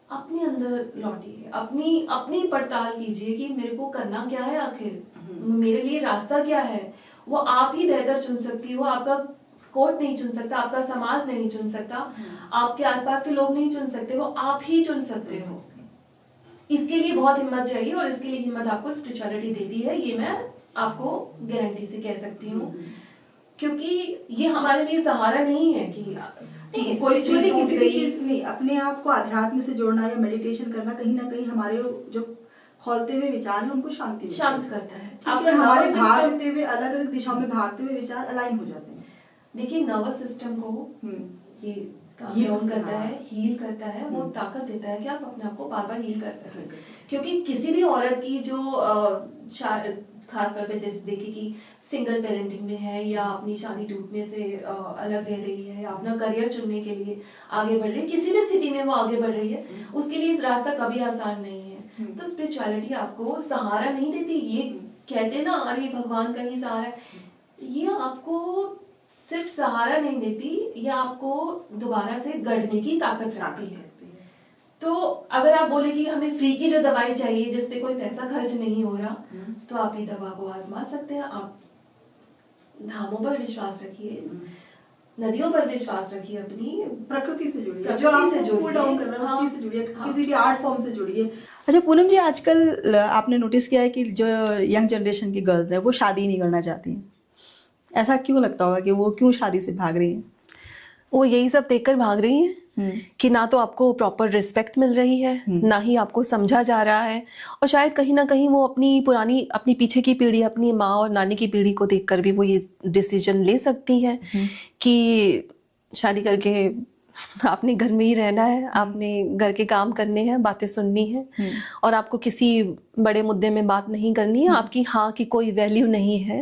अपने अंदर लौटिए, अपनी पड़ताल कीजिए कि मेरे को करना क्या है, आखिर मेरे लिए रास्ता क्या है। वो आप ही बेहतर चुन सकती हो। आपका कोर्ट नहीं चुन सकता, आपका समाज नहीं चुन सकता, आपके आसपास के लोग नहीं चुन सकते, वो आप ही चुन सकते हो। इसके लिए बहुत हिम्मत चाहिए और इसके लिए हिम्मत आपको स्पिरिचुअलिटी देती है, ये मैं आपको गारंटी से कह सकती हूँ। क्योंकि ये हमारे लिए सहारा नहीं है कि कोई स्पिरिचुअली किसी भी चीज नहीं, अपने आप को अध्यात्म से जोड़ना या मेडिटेशन करना कहीं ना कहीं हमारे जो खौलते हुए विचार है उनको शांत करता है। आपके हमारे भागते हुए अलग अलग दिशाओं में भागते हुए विचार अलाइन हो जाते हैं। देखिए, नर्वस सिस्टम को ये डाउन करता है, हील करता है, वो ताकत देता है कि आप अपने आप को बार बार हील कर सकें। क्योंकि किसी भी औरत की जो खास तौर पे जैसे देखिए कि सिंगल पेरेंटिंग में है या अपनी शादी टूटने से अलग रह रही है या अपना करियर चुनने के लिए आगे बढ़ रही है, किसी भी स्थिति में वो आगे बढ़ रही है, उसके लिए इस रास्ता कभी आसान नहीं है। तो स्पिरिचुअलिटी आपको सहारा नहीं देती। ये कहते ना, अरे भगवान का ही सहारा है, ये आपको सिर्फ सहारा नहीं देती, ये आपको दोबारा से गढ़ने की ताकत रखती है। तो अगर आप बोले कि हमें फ्री की जो दवाई चाहिए जिसपे कोई पैसा खर्च नहीं हो रहा, तो आप ये दवा को आजमा सकते हैं। आप धामों पर विश्वास रखिए, नदियों पर विश्वास रखिए, अपनी प्रकृति से जुड़िए, जो आपसे कूल डाउन कर रहा है उसकी से जुड़िए, किसी भी आर्ट फॉर्म से जुड़िए। अच्छा पूनम जी, आजकल आपने नोटिस किया है कि जो यंग जनरेशन की गर्ल्स है वो शादी नहीं करना चाहती हैं। ऐसा क्यों लगता होगा कि वो क्यों शादी से भाग रही हैं? वो यही सब देखकर भाग रही हैं कि ना तो आपको प्रॉपर रिस्पेक्ट मिल रही है, ना ही आपको समझा जा रहा है, और शायद कहीं ना कहीं वो अपनी पीछे की पीढ़ी, अपनी माँ और नानी की पीढ़ी को देखकर भी वो ये डिसीजन ले सकती है कि शादी करके आपने घर में ही रहना है, आपने घर के काम करने हैं, बातें सुननी है, और आपको किसी बड़े मुद्दे में बात नहीं करनी है। आपकी हाँ की कोई वैल्यू नहीं है,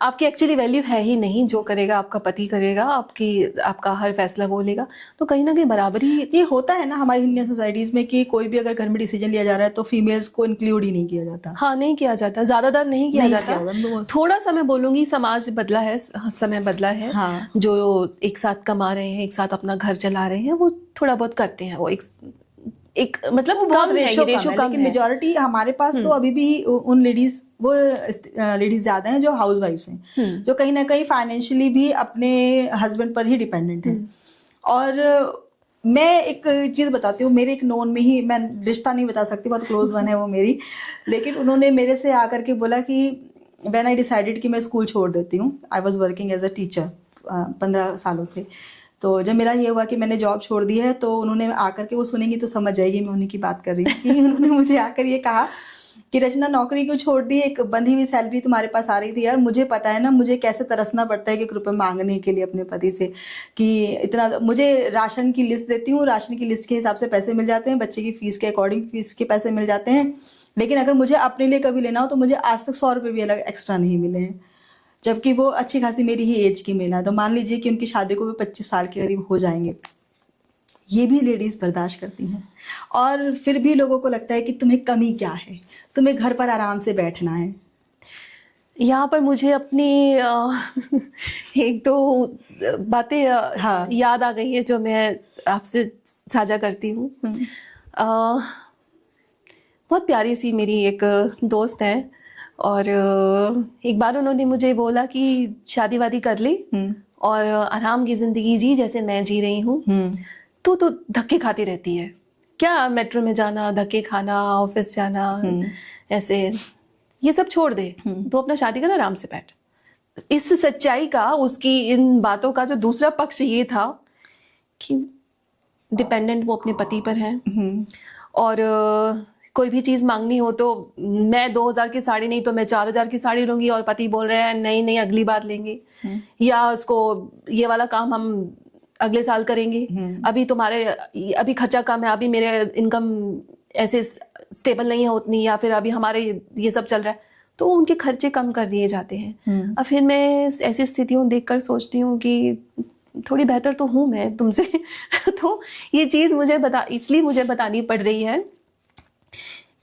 आपकी एक्चुअली वैल्यू है ही नहीं। जो करेगा आपका पति करेगा, आपका हर फैसला वो लेगा। तो कहीं ना कहीं बराबरी ये होता है ना हमारी इंडियन सोसाइटीज में कि कोई भी अगर घर में डिसीजन लिया जा रहा है तो फीमेल्स को इंक्लूड ही नहीं किया जाता। हाँ, नहीं किया जाता, ज्यादातर नहीं किया जाता। थोड़ा सा मैं बोलूंगी समाज बदला है, समय बदला है। हाँ। जो एक साथ कमा रहे हैं, एक साथ अपना घर चला रहे हैं, वो थोड़ा बहुत करते हैं। वो एक मतलब वो बहुत रेशो कम है, लेकिन मेजॉरिटी हमारे पास तो अभी भी उन लेडीज ज्यादा हैं जो हाउसवाइफ्स हैं, जो कहीं ना कहीं फाइनेंशियली भी अपने हस्बैंड पर ही डिपेंडेंट हैं। और मैं एक चीज बताती हूँ, मेरे एक नोन में ही, मैं रिश्ता नहीं बता सकती, बहुत क्लोज वन है वो मेरी, लेकिन उन्होंने मेरे से आकर के बोला कि व्हेन आई डिसाइडेड कि मैं स्कूल छोड़ देती हूँ, I was working as a teacher 15 सालों से। तो जब मेरा ये हुआ कि मैंने जॉब छोड़ दी है, तो उन्होंने आकर के, वो सुनेंगी तो समझ जाएगी मैं उन्हीं की बात कर रही हूँ, कि उन्होंने मुझे आकर ये कहा कि रचना नौकरी क्यों छोड़ दी, एक बंधी हुई सैलरी तुम्हारे पास आ रही थी यार, मुझे पता है ना मुझे कैसे तरसना पड़ता है कि रुपये मांगने के लिए अपने पति से, कि इतना मुझे राशन की लिस्ट देती हूँ, राशन की लिस्ट के हिसाब से पैसे मिल जाते हैं, बच्चे की फीस के अकॉर्डिंग फीस के पैसे मिल जाते हैं, लेकिन अगर मुझे अपने लिए कभी लेना हो तो मुझे आज तक 100 रुपये भी अलग एक्स्ट्रा नहीं मिले हैं, जबकि वो अच्छी खासी मेरी ही एज की महिला है। तो मान लीजिए कि उनकी शादी को भी 25 साल के करीब हो जाएंगे। ये भी लेडीज बर्दाश्त करती हैं, और फिर भी लोगों को लगता है कि तुम्हें कमी क्या है, तुम्हें घर पर आराम से बैठना है। यहाँ पर मुझे अपनी एक दो बातें याद आ गई है जो मैं आपसे साझा करती हूँ। बहुत प्यारी सी मेरी एक दोस्त है, और एक बार उन्होंने मुझे बोला कि शादी वादी कर ले और आराम की जिंदगी जी जैसे मैं जी रही हूँ। तो धक्के खाती रहती है क्या मेट्रो में जाना, धक्के खाना, ऑफिस जाना, ऐसे ये सब छोड़ दे, तो अपना शादी कर, आराम से बैठ। इस सच्चाई का, उसकी इन बातों का जो दूसरा पक्ष ये था कि डिपेंडेंट वो अपने पति पर है, और कोई भी चीज मांगनी हो तो मैं 2000 की साड़ी नहीं तो मैं 4000 की साड़ी लूंगी, और पति बोल रहे हैं नहीं नहीं अगली बार लेंगे, या उसको ये वाला काम हम अगले साल करेंगे, अभी तुम्हारे अभी खर्चा कम है, अभी मेरे इनकम ऐसे स्टेबल नहीं है उतनी, या फिर अभी हमारे ये सब चल रहा है, तो उनके खर्चे कम कर दिए जाते हैं। अब फिर मैं ऐसी स्थितियों देखकर सोचती हूँ कि थोड़ी बेहतर तो हूँ मैं तुमसे तो ये चीज इसलिए मुझे बतानी पड़ रही है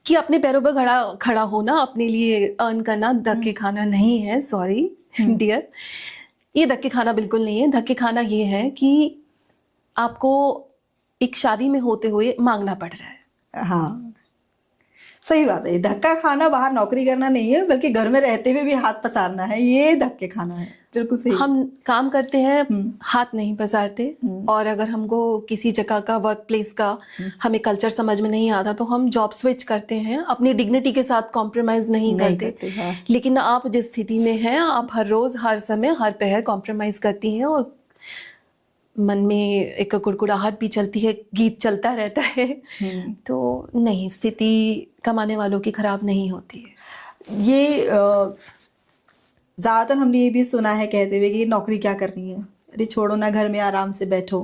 कि अपने पैरों पर खड़ा होना, अपने लिए अर्न करना धक्के खाना नहीं है। सॉरी डियर, ये धक्के खाना बिल्कुल नहीं है। धक्के खाना ये है कि आपको एक शादी में होते हुए मांगना पड़ रहा है। हाँ, सही बात है। धक्का खाना बाहर नौकरी करना नहीं है, बल्कि घर में रहते हुए भी हाथ पसारना है, ये धक्के खाना है। बिल्कुल सही। हम काम करते हैं, हाथ नहीं पसारते, और अगर हमको किसी जगह का, वर्क प्लेस का हमें कल्चर समझ में नहीं आता तो हम जॉब स्विच करते हैं, अपनी डिग्निटी के साथ कॉम्प्रोमाइज नहीं करते। हाँ। लेकिन आप जिस स्थिति में हैं, आप हर रोज, हर समय, हर पहर कॉम्प्रोमाइज करती हैं, और मन में एक कुड़कुड़ाहट भी चलती है, गीत चलता रहता है। तो नहीं, स्थिति कमाने वालों की खराब नहीं होती है। ये ज्यादातर हमने ये भी सुना है कहते हुए कि नौकरी क्या करनी है, अरे छोड़ो ना, घर में आराम से बैठो।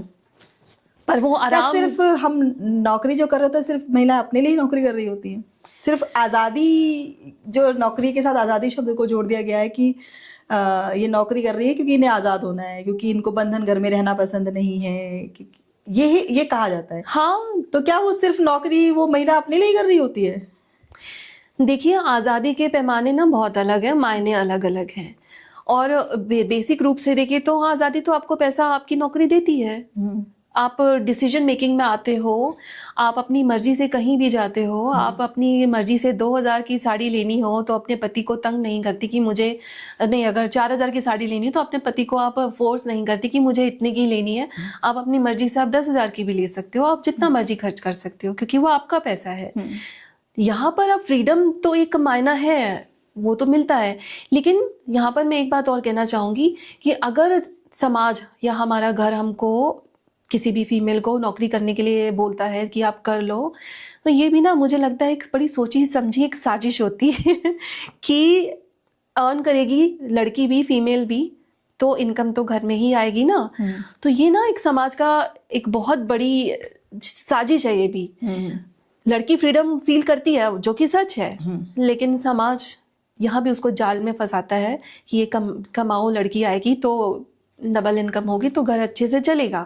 पर वो क्या आराम, सिर्फ हम नौकरी जो कर रहे होते हैं, सिर्फ महिला अपने लिए ही नौकरी कर रही होती है? सिर्फ आज़ादी, जो नौकरी के साथ आज़ादी शब्द को जोड़ दिया गया है कि ये नौकरी कर रही है क्योंकि इन्हें आज़ाद होना है, क्योंकि इनको बंधन घर में रहना पसंद नहीं है, ये कहा जाता है। हाँ, तो क्या वो सिर्फ नौकरी वो महिला अपने लिए ही कर रही होती है? देखिए, आज़ादी के पैमाने ना बहुत अलग है, मायने अलग अलग हैं। और बेसिक रूप से देखिए तो आज़ादी तो आपको पैसा आपकी नौकरी देती है। आप डिसीजन मेकिंग में आते हो, आप अपनी मर्जी से कहीं भी जाते हो, आप अपनी मर्जी से 2000 की साड़ी लेनी हो तो अपने पति को तंग नहीं करती कि मुझे नहीं, अगर 4000 की साड़ी लेनी है तो अपने पति को आप फोर्स नहीं करती कि मुझे इतने की लेनी है। आप अपनी मर्जी से आप 10,000 की भी ले सकते हो, आप जितना मर्जी खर्च कर सकते हो, क्योंकि वो आपका पैसा है। यहाँ पर अब फ्रीडम तो एक मायना है, वो तो मिलता है, लेकिन यहाँ पर मैं एक बात और कहना चाहूंगी कि अगर समाज या हमारा घर हमको, किसी भी फीमेल को नौकरी करने के लिए बोलता है कि आप कर लो, तो ये भी ना मुझे लगता है एक बड़ी सोची समझी एक साजिश होती है कि अर्न करेगी लड़की भी, फीमेल भी, तो इनकम तो घर में ही आएगी ना। तो ये ना एक समाज का एक बहुत बड़ी साजिश है ये भी। लड़की फ्रीडम फील करती है, जो कि सच है, लेकिन समाज यहाँ भी उसको जाल में फंसाता है कि ये कमाओ, लड़की आएगी तो डबल इनकम होगी तो घर अच्छे से चलेगा।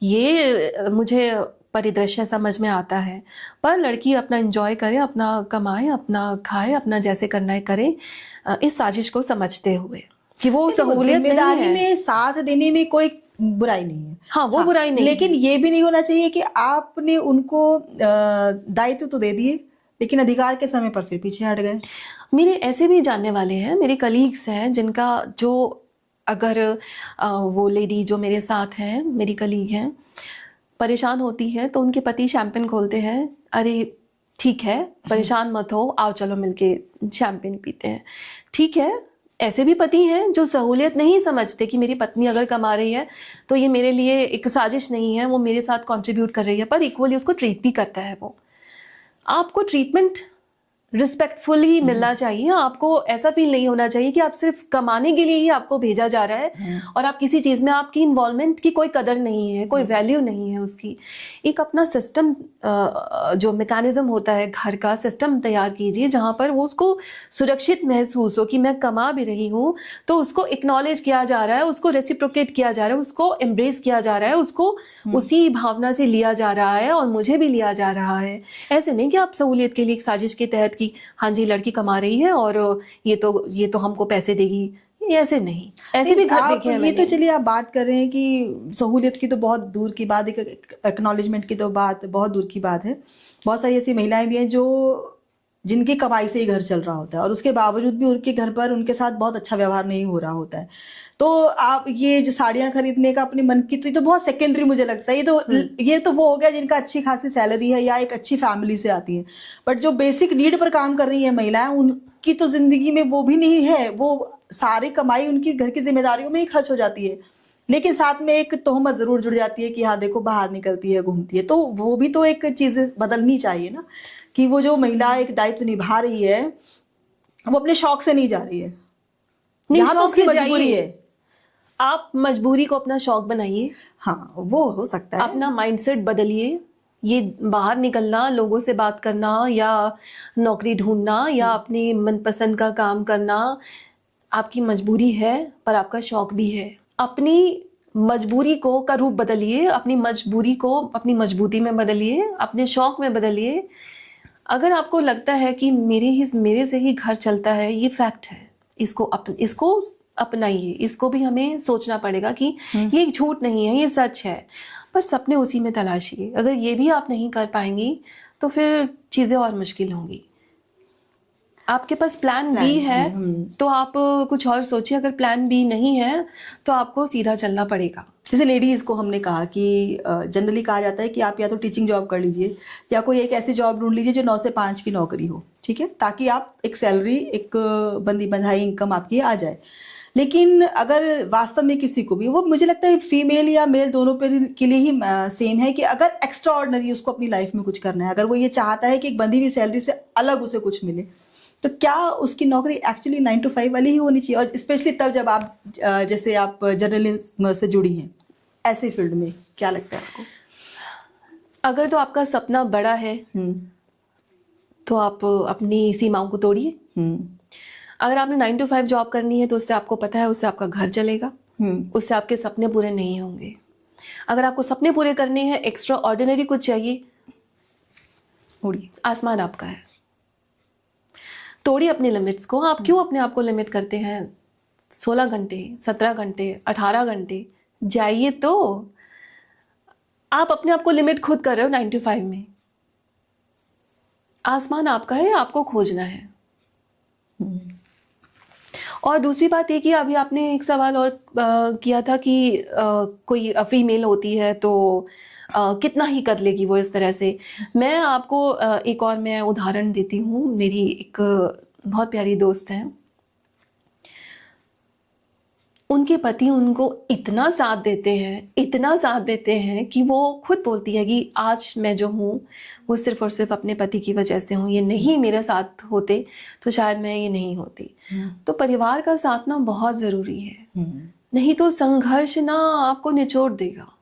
ये मुझे परिदृश्य समझ में आता है। पर लड़की अपना एंजॉय करे, अपना कमाए, अपना खाए, अपना जैसे करना है करे, इस साजिश को समझते हुए कि वो सहूलियत जिम्मेदारी में साथ देने में कोई बुराई नहीं है। हाँ, वो बुराई नहीं, लेकिन ये भी नहीं होना चाहिए कि आपने उनको दायित्व तो दे दिए लेकिन अधिकार के समय पर फिर पीछे हट गए। मेरे ऐसे भी जानने वाले हैं, मेरे कलीग्स हैं, जिनका जो, अगर वो लेडी जो मेरे साथ हैं, मेरी कलीग हैं, परेशान होती है तो उनके पति शैम्पेन खोलते हैं, अरे ठीक है परेशान मत हो, आओ चलो मिलके शैम्पेन पीते हैं। ठीक है, ऐसे भी पति हैं जो सहूलियत नहीं समझते कि मेरी पत्नी अगर कमा रही है तो ये मेरे लिए एक साजिश नहीं है, वो मेरे साथ कंट्रीब्यूट कर रही है, पर इक्वली उसको ट्रीट भी करता है। वो आपको ट्रीटमेंट रिस्पेक्टफुली मिलना चाहिए। आपको ऐसा फील नहीं होना चाहिए कि आप सिर्फ कमाने के लिए ही आपको भेजा जा रहा है और आप किसी चीज में, आपकी इन्वॉल्वमेंट की कोई कदर नहीं है, कोई वैल्यू नहीं है उसकी। एक अपना सिस्टम, जो मैकेनिज्म होता है घर का, सिस्टम तैयार कीजिए जहां पर वो उसको सुरक्षित महसूस हो कि मैं कमा भी रही हूँ तो उसको एक्नॉलेज किया जा रहा है, उसको रेसिप्रोकेट किया जा रहा है, उसको एम्ब्रेस किया जा रहा है, उसको उसी भावना से लिया जा रहा है और मुझे भी लिया जा रहा है। ऐसे नहीं कि आप सहूलियत के लिए एक साजिश के तहत कि हाँ जी लड़की कमा रही है और ये तो हमको पैसे देगी, ऐसे नहीं, ऐसे भी घर देखे हैं ये तो चलिए आप बात कर रहे हैं कि सहूलियत की तो बहुत दूर की बात, एक एक्नॉलेजमेंट की तो बात बहुत दूर की बात है। बहुत सारी ऐसी महिलाएं भी हैं जो जिनकी कमाई से ही घर चल रहा होता है और उसके बावजूद भी उनके घर पर उनके साथ बहुत अच्छा व्यवहार नहीं हो रहा होता है। तो आप ये जो साड़ियां खरीदने का अपने मन की, तो ये तो बहुत सेकेंडरी मुझे लगता है। ये तो वो हो गया जिनका अच्छी खासी सैलरी है या एक अच्छी फैमिली से आती है, बट जो बेसिक नीड पर काम कर रही है महिलाएं, उनकी तो जिंदगी में वो भी नहीं है। वो सारी कमाई उनकी घर की जिम्मेदारियों में ही खर्च हो जाती है, लेकिन साथ में एक तोहमत जरूर जुड़ जाती है कि हाँ देखो बाहर निकलती है, घूमती है। तो वो भी तो एक चीज बदलनी चाहिए ना, कि वो जो महिला एक दायित्व निभा रही है वो अपने शौक से नहीं जा रही है, नहीं, यहाँ तो शौक उसकी से मजबूरी जाइए। है। आप मजबूरी को अपना शौक बनाइए, हाँ वो हो सकता है। अपना माइंडसेट बदलिए। ये बाहर निकलना, लोगों से बात करना या नौकरी ढूंढना या अपने मनपसंद का काम करना आपकी मजबूरी है, पर आपका शौक भी है। अपनी मजबूरी को का रूप बदलिए, अपनी मजबूरी को अपनी मजबूती में बदलिए, अपने शौक में बदलिए। अगर आपको लगता है कि मेरे से ही घर चलता है, ये फैक्ट है, इसको अपनाइए। इसको भी हमें सोचना पड़ेगा कि ये एक झूठ नहीं है, ये सच है, पर सपने उसी में तलाशिए। अगर ये भी आप नहीं कर पाएंगी तो फिर चीजें और मुश्किल होंगी। आपके पास प्लान बी है तो आप कुछ और सोचिए। अगर प्लान बी नहीं है तो आपको सीधा चलना पड़ेगा। जैसे लेडीज को हमने कहा कि जनरली कहा जाता है कि आप या तो टीचिंग जॉब कर लीजिए या कोई एक ऐसी जॉब ढूंढ लीजिए जो 9 से 5 की नौकरी हो, ठीक है, ताकि आप एक सैलरी, एक बंदी बंधाई इनकम आपकी आ जाए। लेकिन अगर वास्तव में किसी को भी, वो मुझे लगता है फीमेल या मेल दोनों के लिए ही सेम है, कि अगर एक्स्ट्रा ऑर्डिनरी उसको अपनी लाइफ में कुछ करना है, अगर वो ये चाहता है कि एक बंधी हुई सैलरी से अलग उसे कुछ मिले, तो क्या उसकी नौकरी एक्चुअली 9 to 5 वाली ही होनी चाहिए? और स्पेशली तब जब आप जैसे आप जर्नलिज्म से जुड़ी हैं, ऐसे फील्ड में क्या लगता है आपको? अगर तो आपका सपना बड़ा है तो आप अपनी सीमाओं को तोड़िए। अगर आपने 9 to 5 जॉब करनी है तो उससे आपको पता है उससे आपका घर चलेगा, उससे आपके सपने पूरे नहीं होंगे। अगर आपको सपने पूरे करने हैं, एक्स्ट्रा ऑर्डिनरी कुछ चाहिए, उड़िए, आसमान आपका है। तोड़िए अपने लिमिट्स को। आप क्यों अपने आप को लिमिट करते हैं? 16 घंटे, 17 घंटे, 18 घंटे जाइए। तो आप अपने आप को लिमिट खुद कर रहे हो 9 to 5 में। आसमान आपका है, आपको खोजना है। और दूसरी बात ये कि अभी आपने एक सवाल और किया था कि कोई फीमेल होती है तो कितना ही कर लेगी वो इस तरह से। मैं आपको एक और मैं उदाहरण देती हूँ। मेरी एक बहुत प्यारी दोस्त है, उनके पति उनको इतना साथ देते हैं कि वो खुद बोलती है कि आज मैं जो हूँ वो सिर्फ और सिर्फ अपने पति की वजह से हूँ। ये नहीं मेरे साथ होते तो शायद मैं ये नहीं होती। तो परिवार का साथ ना बहुत ज़रूरी है, नहीं तो संघर्ष ना आपको निचोड़ देगा।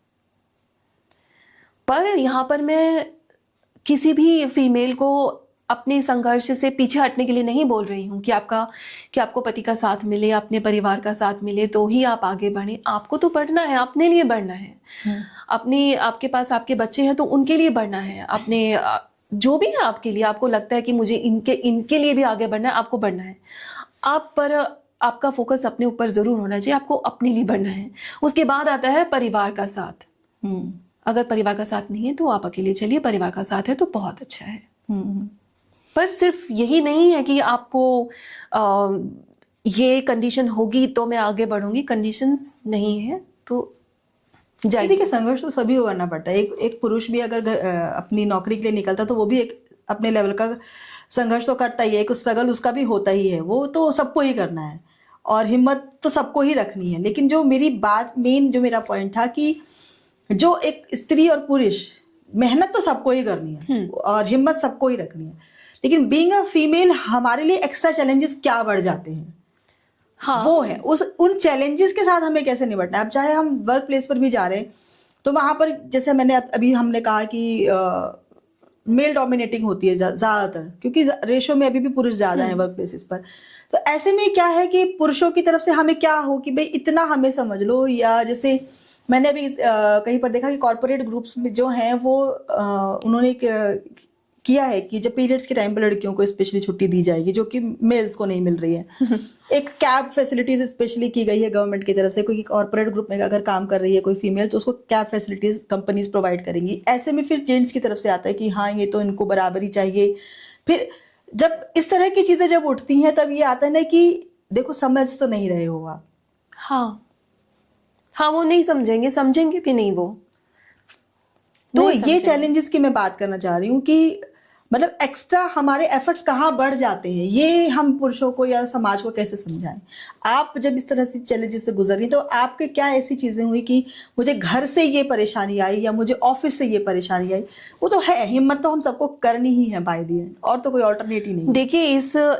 पर यहाँ पर मैं किसी भी फीमेल को अपने संघर्ष से पीछे हटने के लिए नहीं बोल रही हूँ कि आपको पति का साथ मिले, अपने परिवार का साथ मिले तो ही आप आगे बढ़ें। आपको तो बढ़ना है, अपने लिए बढ़ना है। आपके पास आपके बच्चे हैं तो उनके लिए बढ़ना है। अपने जो भी है आपके लिए, आपको लगता है कि मुझे इनके लिए भी आगे बढ़ना है, आपको बढ़ना है। आपका फोकस अपने ऊपर जरूर होना चाहिए, आपको अपने लिए बढ़ना है। उसके बाद आता है परिवार का साथ। अगर परिवार का साथ नहीं है तो आप अकेले चलिए, परिवार का साथ है तो बहुत अच्छा है। पर सिर्फ यही नहीं है कि आपको ये कंडीशन होगी तो मैं आगे बढ़ूंगी। कंडीशंस नहीं है तो जाइए। देखिए, संघर्ष तो सभी को करना पड़ता है। एक पुरुष भी अगर अपनी नौकरी के लिए निकलता तो वो भी एक अपने लेवल का संघर्ष तो करता ही है, एक स्ट्रगल उसका भी होता ही है। वो तो सबको ही करना है और हिम्मत तो सबको ही रखनी है। लेकिन जो मेरा पॉइंट था कि जो एक स्त्री और पुरुष, मेहनत तो सबको ही करनी है और हिम्मत सबको ही रखनी है, लेकिन बीइंग अ फीमेल हमारे लिए एक्स्ट्रा चैलेंजेस क्या बढ़ जाते हैं। हाँ, वो है उन चैलेंजेस के साथ हमें कैसे निपटना है। अब चाहे हम वर्क प्लेस पर भी जा रहे हैं तो वहां पर जैसे अभी हमने कहा कि मेल डोमिनेटिंग होती है ज्यादातर, क्योंकि रेशो में अभी भी पुरुष ज्यादा है वर्क प्लेसेस पर। तो ऐसे में क्या है कि पुरुषों की तरफ से हमें क्या हो कि भाई इतना हमें समझ लो, या जैसे मैंने अभी कहीं पर देखा कि कॉर्पोरेट ग्रुप्स में जो हैं वो उन्होंने किया है कि जब पीरियड्स के टाइम पर लड़कियों को स्पेशली छुट्टी दी जाएगी जो कि मेल्स को नहीं मिल रही है। एक कैब फैसिलिटीज स्पेशली की गई है गवर्नमेंट की तरफ से। कोई कॉर्पोरेट ग्रुप में अगर काम कर रही है कोई फीमेल तो उसको कैब फैसिलिटीज कंपनीज प्रोवाइड करेंगी। ऐसे में फिर जेंट्स की तरफ से आता है कि हाँ ये तो इनको बराबरी चाहिए। फिर जब इस तरह की चीजें जब उठती हैं तब ये आता है ना कि देखो समझ तो नहीं रहे हो आप। हाँ हाँ, वो नहीं समझेंगे, समझेंगे भी नहीं वो। तो नहीं ये समझेंगे। चैलेंजेस की मैं बात करना चाह रही हूँ कि मतलब एक्स्ट्रा हमारे एफर्ट्स कहाँ बढ़ जाते हैं, ये हम पुरुषों को या समाज को कैसे समझाएं। आप जब इस तरह से चैलेंजेस से गुजरी तो आपके क्या ऐसी चीजें हुई कि मुझे घर से ये परेशानी आई या मुझे ऑफिस से ये परेशानी आई? वो तो है, हिम्मत तो हम सबको करनी ही है बाय दी एंड, और तो कोई ऑल्टरनेट ही नहीं है। देखिए,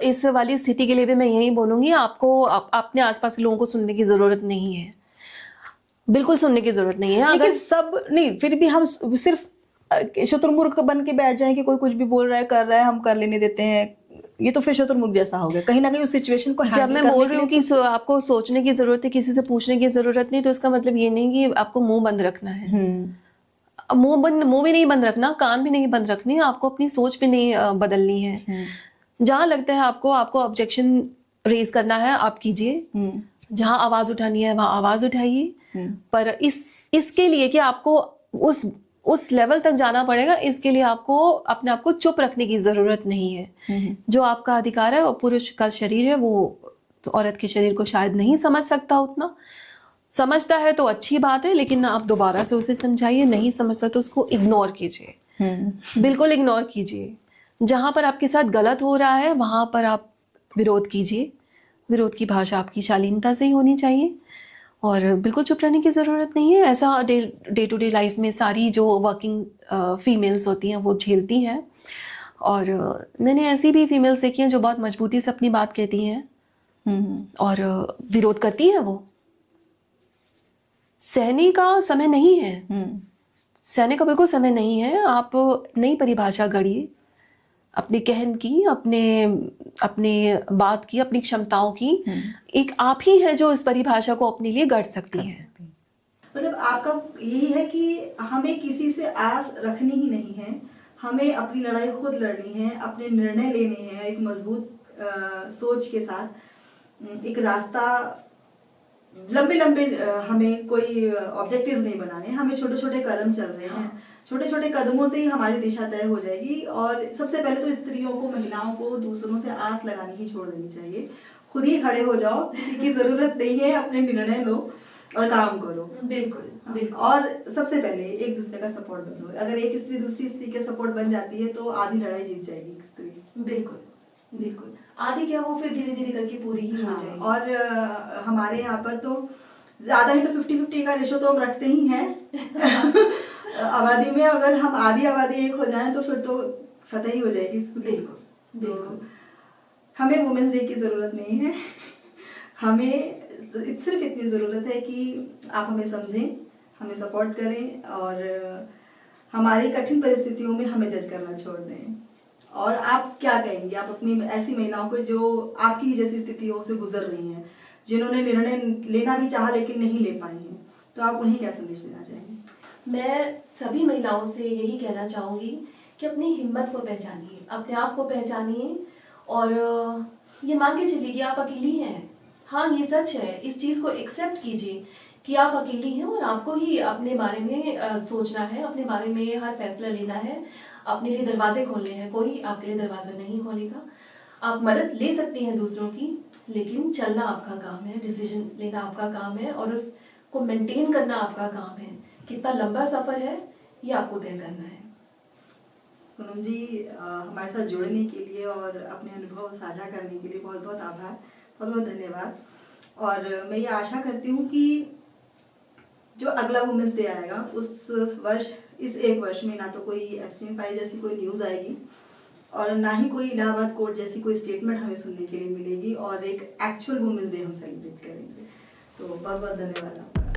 इस वाली स्थिति के लिए भी मैं यही बोलूंगी, आपको अपने आसपास के लोगों को सुनने की जरूरत नहीं है, बिल्कुल सुनने की जरूरत नहीं है। लेकिन अगर सब नहीं, फिर भी हम सिर्फ शुतुरमुर्ग बन के बैठ जाएं कि कोई कुछ भी बोल रहा है कर रहा है हम कर लेने देते हैं, ये तो फिर शुतुरमुर्ग जैसा हो गया। कहीं ना कहीं उस सिचुएशन को जब हैंडल मैं करने बोल के रही हूँ लिए कि आपको सोचने की जरूरत है, किसी से पूछने की जरूरत नहीं, तो इसका मतलब ये नहीं कि आपको मुंह बंद रखना है। मुंह भी नहीं बंद रखना, कान भी नहीं बंद रखनी, आपको अपनी सोच भी नहीं बदलनी है। जहां लगता है आपको ऑब्जेक्शन रेज करना है, आप कीजिए। जहां आवाज उठानी है वहां आवाज उठाइए। पर इसके लिए कि आपको उस लेवल तक जाना पड़ेगा, इसके लिए आपको अपने आप को चुप रखने की जरूरत नहीं है। जो आपका अधिकार है, वो पुरुष का शरीर है, वो तो औरत के शरीर को शायद नहीं समझ सकता उतना। समझता है तो अच्छी बात है, लेकिन आप दोबारा से उसे समझाइए। नहीं समझता तो उसको इग्नोर कीजिए, बिल्कुल इग्नोर कीजिए। जहां पर आपके साथ गलत हो रहा है वहां पर आप विरोध कीजिए। विरोध की भाषा आपकी शालीनता से ही होनी चाहिए और बिल्कुल चुप रहने की ज़रूरत नहीं है। ऐसा डे टू डे लाइफ में सारी जो वर्किंग फीमेल्स होती हैं वो झेलती हैं, और मैंने ऐसी भी फीमेल्स देखी हैं जो बहुत मजबूती से अपनी बात कहती हैं और विरोध करती हैं। वो सहने का समय नहीं है, सहने का बिल्कुल समय नहीं है। आप नई परिभाषा गढ़िए अपने कहन की, अपने बात की, अपनी क्षमताओं की। एक आप ही है जो इस परिभाषा को अपने लिए गढ़ सकती है। मतलब आपका यही है कि हमें किसी से आस रखनी ही नहीं है, हमें अपनी लड़ाई खुद लड़नी है, अपने निर्णय लेने हैं एक मजबूत सोच के साथ। एक रास्ता लंबे लंबे हमें कोई ऑब्जेक्टिव्स नहीं बनाने, हमें छोटे छोटे कदम चल रहे हैं। छोटे छोटे कदमों से ही हमारी दिशा तय हो जाएगी। और सबसे पहले तो स्त्रियों को, महिलाओं को दूसरों से आस लगानी ही छोड़ देनी चाहिए। खुद ही खड़े हो जाओ, किसी की जरूरत नहीं है, अपने निर्णय लो और काम करो। बिल्कुल बिल्कुल। और सबसे पहले एक दूसरे का सपोर्ट बनो। अगर एक स्त्री दूसरी स्त्री के सपोर्ट बन जाती है तो आधी लड़ाई जीत जाएगी एक स्त्री। बिल्कुल बिल्कुल, आधी क्या वो फिर धीरे धीरे करके पूरी ही हो जाएगी। और हमारे यहाँ पर तो ज्यादा ही तो 50-50 का रेशो तो हम रखते ही हैं। आबादी में अगर हम आधी आबादी एक हो जाएं तो फिर तो फतेह ही हो जाएगी। बिल्कुल बिल्कुल। हमें वुमेन्स डे की जरूरत नहीं है, हमें सिर्फ इतनी जरूरत है कि आप हमें समझें, हमें सपोर्ट करें और हमारी कठिन परिस्थितियों में हमें जज करना छोड़ दें। और आप क्या कहेंगे आप अपनी ऐसी महिलाओं को जो आपकी ही जैसी स्थितियों से गुजर रही हैं, जिन्होंने निर्णय लेना भी चाहा लेकिन नहीं ले पाई हैं, तो आप उन्हें क्या संदेश देना चाहेंगे? मैं सभी महिलाओं से यही कहना चाहूंगी कि अपनी हिम्मत को पहचानिए, अपने आप को पहचानिए और ये मान के चलिए कि आप अकेली हैं। हाँ, ये सच है, इस चीज को एक्सेप्ट कीजिए कि आप अकेली हैं और आपको ही अपने बारे में सोचना है, अपने बारे में हर फैसला लेना है, अपने लिए दरवाजे खोलने हैं। कोई आपके लिए दरवाजा नहीं खोलेगा। आप मदद ले सकती हैं दूसरों की, लेकिन चलना आपका काम है, डिसीजन लेना आपका काम है और उसको मेंटेन करना आपका काम है। कितना लंबा सफर है ये आपको तय करना है। पूनम जी, हमारे साथ जुड़ने के लिए और अपने अनुभव साझा करने के लिए बहुत बहुत आभार, बहुत बहुत धन्यवाद। और मैं ये आशा करती हूँ कि जो अगला वुमेन्स डे आएगा उस वर्ष, इस एक वर्ष में ना तो कोई एब्सटेंट पाई जैसी कोई न्यूज़ आएगी और ना ही कोई इलाहाबाद कोर्ट जैसी कोई स्टेटमेंट हमें सुनने के लिए मिलेगी और एक एक्चुअल वुमेन्स डे हम सेलिब्रेट करेंगे। तो बहुत बहुत धन्यवाद आपका।